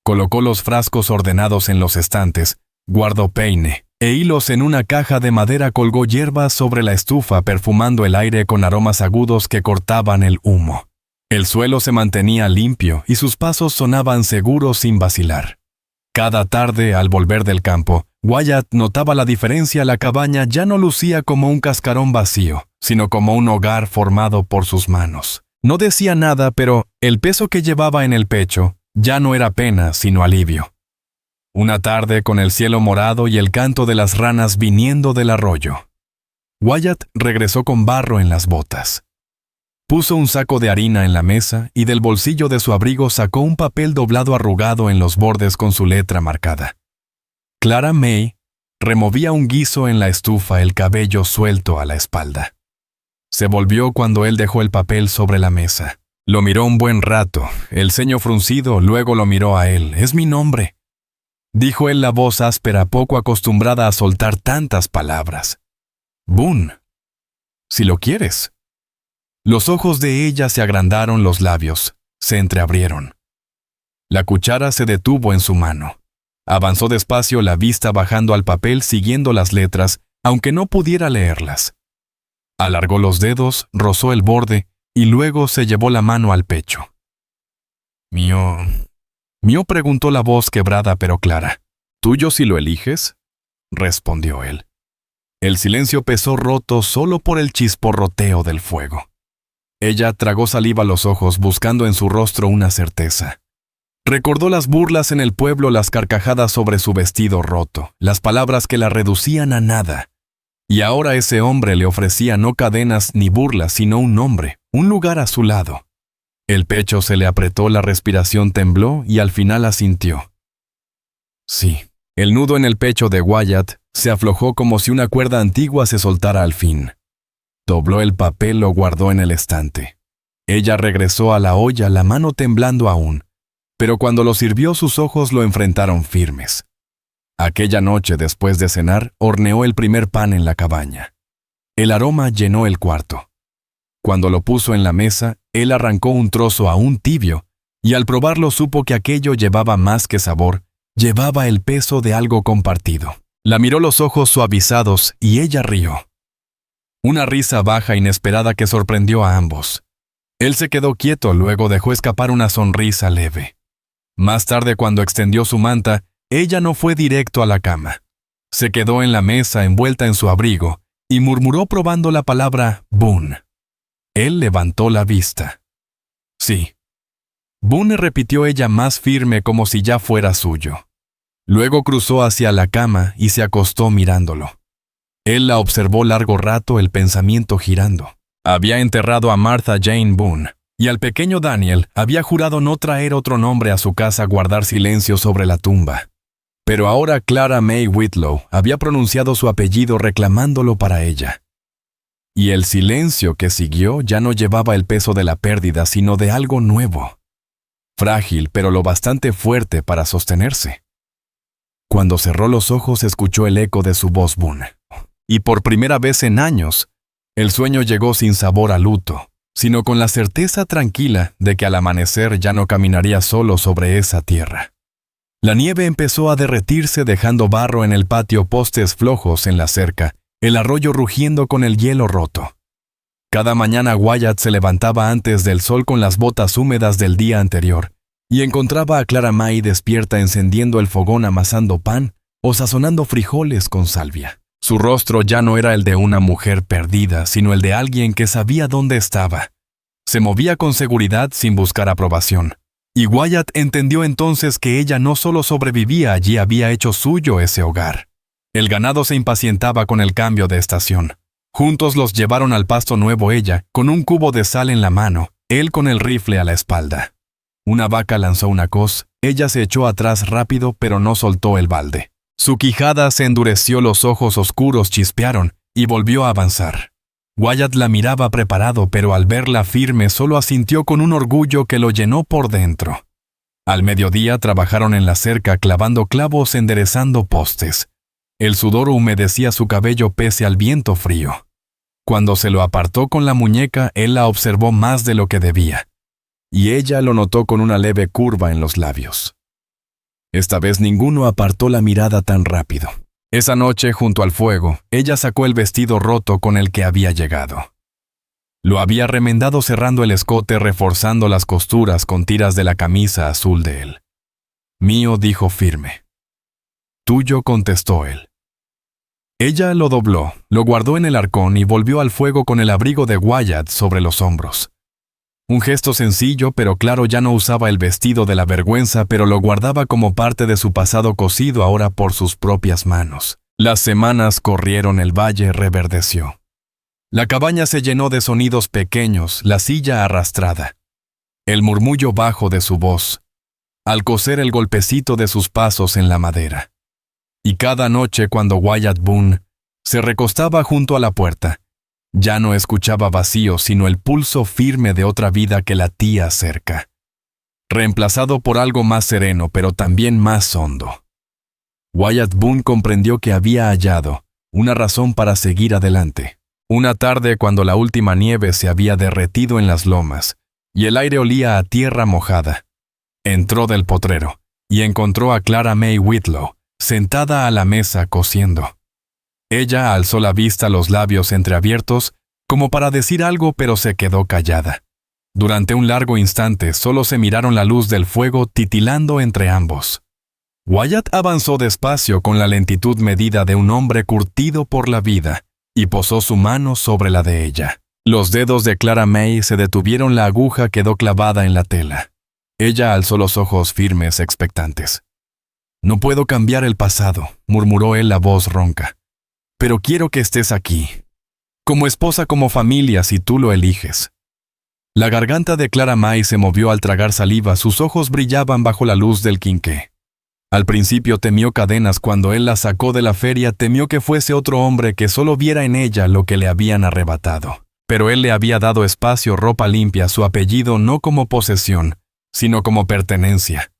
Colocó los frascos ordenados en los estantes, guardó peine e hilos en una caja de madera, colgó hierbas sobre la estufa, perfumando el aire con aromas agudos que cortaban el humo. El suelo se mantenía limpio y sus pasos sonaban seguros sin vacilar. Cada tarde, al volver del campo, Wyatt notaba la diferencia. La cabaña ya no lucía como un cascarón vacío, sino como un hogar formado por sus manos. No decía nada, pero el peso que llevaba en el pecho ya no era pena, sino alivio. Una tarde, con el cielo morado y el canto de las ranas viniendo del arroyo, Wyatt regresó con barro en las botas. Puso un saco de harina en la mesa y del bolsillo de su abrigo sacó un papel doblado arrugado en los bordes con su letra marcada. Clara May removía un guiso en la estufa, el cabello suelto a la espalda. Se volvió cuando él dejó el papel sobre la mesa. Lo miró un buen rato, el ceño fruncido, luego lo miró a él. «Es mi nombre», dijo él, la voz áspera, poco acostumbrada a soltar tantas palabras. «Boone, si lo quieres». Los ojos de ella se agrandaron, los labios se entreabrieron. La cuchara se detuvo en su mano. Avanzó despacio, la vista bajando al papel, siguiendo las letras, aunque no pudiera leerlas. Alargó los dedos, rozó el borde y luego se llevó la mano al pecho. «¿Mío?» «Mío», preguntó la voz quebrada pero clara. «¿Tuyo si lo eliges?», respondió él. El silencio pesó, roto solo por el chisporroteo del fuego. Ella tragó saliva a los ojos, buscando en su rostro una certeza. Recordó las burlas en el pueblo, las carcajadas sobre su vestido roto, las palabras que la reducían a nada. Y ahora ese hombre le ofrecía no cadenas ni burlas, sino un nombre, un lugar a su lado. El pecho se le apretó, la respiración tembló y al final asintió. Sí, el nudo en el pecho de Wyatt se aflojó como si una cuerda antigua se soltara al fin. Dobló el papel, lo guardó en el estante. Ella regresó a la olla, la mano temblando aún, pero cuando lo sirvió sus ojos lo enfrentaron firmes. Aquella noche, después de cenar, horneó el primer pan en la cabaña. El aroma llenó el cuarto. Cuando lo puso en la mesa, él arrancó un trozo aún tibio, y al probarlo supo que aquello llevaba más que sabor, llevaba el peso de algo compartido. La miró los ojos suavizados y ella rió. Una risa baja, inesperada, que sorprendió a ambos. Él se quedó quieto, luego dejó escapar una sonrisa leve. Más tarde, cuando extendió su manta, ella no fue directo a la cama. Se quedó en la mesa envuelta en su abrigo y murmuró probando la palabra «Boone». Él levantó la vista. «Sí». «Boone», repitió ella más firme, como si ya fuera suyo. Luego cruzó hacia la cama y se acostó mirándolo. Él la observó largo rato, el pensamiento girando. Había enterrado a Martha Jane Boone, y al pequeño Daniel había jurado no traer otro nombre a su casa, guardar silencio sobre la tumba. Pero ahora Clara May Whitlow había pronunciado su apellido reclamándolo para ella. Y el silencio que siguió ya no llevaba el peso de la pérdida, sino de algo nuevo. Frágil, pero lo bastante fuerte para sostenerse. Cuando cerró los ojos, escuchó el eco de su voz Boone. Y por primera vez en años, el sueño llegó sin sabor a luto, sino con la certeza tranquila de que al amanecer ya no caminaría solo sobre esa tierra. La nieve empezó a derretirse, dejando barro en el patio, postes flojos en la cerca, el arroyo rugiendo con el hielo roto. Cada mañana Wyatt se levantaba antes del sol con las botas húmedas del día anterior y encontraba a Clara May despierta encendiendo el fogón, amasando pan o sazonando frijoles con salvia. Su rostro ya no era el de una mujer perdida, sino el de alguien que sabía dónde estaba. Se movía con seguridad sin buscar aprobación. Y Wyatt entendió entonces que ella no solo sobrevivía allí, había hecho suyo ese hogar. El ganado se impacientaba con el cambio de estación. Juntos los llevaron al pasto nuevo, ella con un cubo de sal en la mano, él con el rifle a la espalda. Una vaca lanzó una coz, ella se echó atrás rápido, pero no soltó el balde. Su quijada se endureció, los ojos oscuros chispearon y volvió a avanzar. Wyatt la miraba preparado, pero al verla firme solo asintió con un orgullo que lo llenó por dentro. Al mediodía trabajaron en la cerca, clavando clavos, enderezando postes. El sudor humedecía su cabello pese al viento frío. Cuando se lo apartó con la muñeca, él la observó más de lo que debía, y ella lo notó con una leve curva en los labios. Esta vez ninguno apartó la mirada tan rápido. Esa noche, junto al fuego, ella sacó el vestido roto con el que había llegado. Lo había remendado cerrando el escote, reforzando las costuras con tiras de la camisa azul de él. Mío, dijo firme. Tuyo, contestó él. Ella lo dobló, lo guardó en el arcón y volvió al fuego con el abrigo de Wyatt sobre los hombros. Un gesto sencillo, pero claro, ya no usaba el vestido de la vergüenza, pero lo guardaba como parte de su pasado cosido ahora por sus propias manos. Las semanas corrieron, el valle reverdeció. La cabaña se llenó de sonidos pequeños, la silla arrastrada, el murmullo bajo de su voz, al coser el golpecito de sus pasos en la madera. Y cada noche cuando Wyatt Boone se recostaba junto a la puerta, ya no escuchaba vacío, sino el pulso firme de otra vida que latía cerca, reemplazado por algo más sereno, pero también más hondo. Wyatt Boone comprendió que había hallado una razón para seguir adelante. Una tarde, cuando la última nieve se había derretido en las lomas y el aire olía a tierra mojada, entró del potrero y encontró a Clara May Whitlow sentada a la mesa cosiendo. Ella alzó la vista, los labios entreabiertos, como para decir algo, pero se quedó callada. Durante un largo instante solo se miraron la luz del fuego titilando entre ambos. Wyatt avanzó despacio con la lentitud medida de un hombre curtido por la vida y posó su mano sobre la de ella. Los dedos de Clara May se detuvieron, la aguja quedó clavada en la tela. Ella alzó los ojos firmes, expectantes. «No puedo cambiar el pasado», murmuró él, la voz ronca. «Pero quiero que estés aquí. Como esposa, como familia, si tú lo eliges». La garganta de Clara May se movió al tragar saliva, sus ojos brillaban bajo la luz del quinqué. Al principio temió cadenas cuando él la sacó de la feria, temió que fuese otro hombre que solo viera en ella lo que le habían arrebatado. Pero él le había dado espacio, ropa limpia, su apellido no como posesión, sino como pertenencia.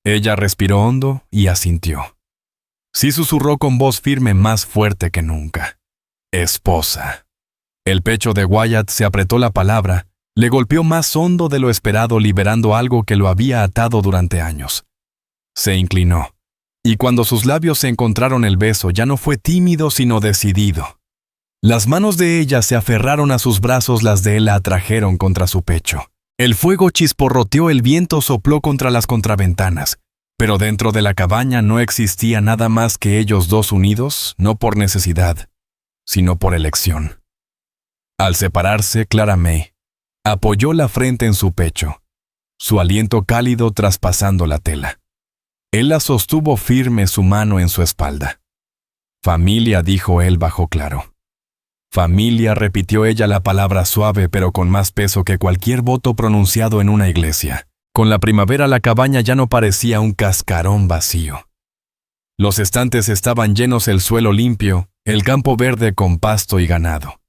Ella respiró hondo y asintió. Sí, susurró con voz firme, más fuerte que nunca. «Esposa». El pecho de Wyatt se apretó, la palabra le golpeó más hondo de lo esperado, liberando algo que lo había atado durante años. Se inclinó, y cuando sus labios se encontraron el beso ya no fue tímido sino decidido. Las manos de ella se aferraron a sus brazos, las de él la atrajeron contra su pecho. El fuego chisporroteó, el viento sopló contra las contraventanas, pero dentro de la cabaña no existía nada más que ellos dos unidos, no por necesidad, sino por elección. Al separarse, Clara May apoyó la frente en su pecho, su aliento cálido traspasando la tela. Él la sostuvo firme, su mano en su espalda. Familia, dijo él bajo claro. Familia, repitió ella la palabra suave pero con más peso que cualquier voto pronunciado en una iglesia. Con la primavera la cabaña ya no parecía un cascarón vacío. Los estantes estaban llenos, el suelo limpio, el campo verde con pasto y ganado.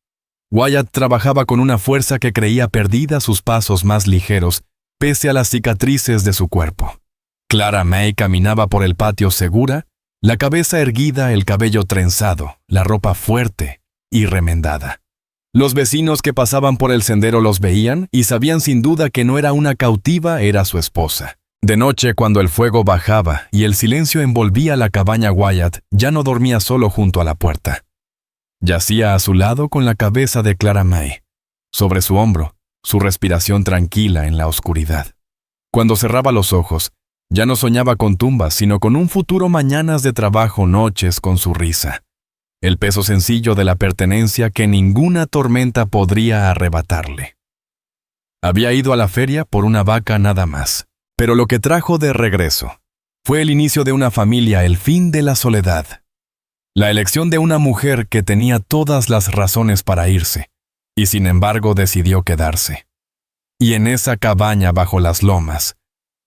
Wyatt trabajaba con una fuerza que creía perdida, sus pasos más ligeros, pese a las cicatrices de su cuerpo. Clara May caminaba por el patio segura, la cabeza erguida, el cabello trenzado, la ropa fuerte y remendada. Los vecinos que pasaban por el sendero los veían y sabían sin duda que no era una cautiva, era su esposa. De noche, cuando el fuego bajaba y el silencio envolvía la cabaña, Wyatt ya no dormía solo junto a la puerta. Yacía a su lado con la cabeza de Clara May, sobre su hombro, su respiración tranquila en la oscuridad. Cuando cerraba los ojos, ya no soñaba con tumbas, sino con un futuro, mañanas de trabajo, noches con su risa. El peso sencillo de la pertenencia que ninguna tormenta podría arrebatarle. Había ido a la feria por una vaca nada más, pero lo que trajo de regreso fue el inicio de una familia, el fin de la soledad. La elección de una mujer que tenía todas las razones para irse, y sin embargo decidió quedarse. Y en esa cabaña bajo las lomas,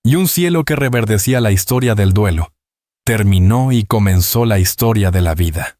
y un cielo que reverdecía la historia del duelo, terminó y comenzó la historia de la vida.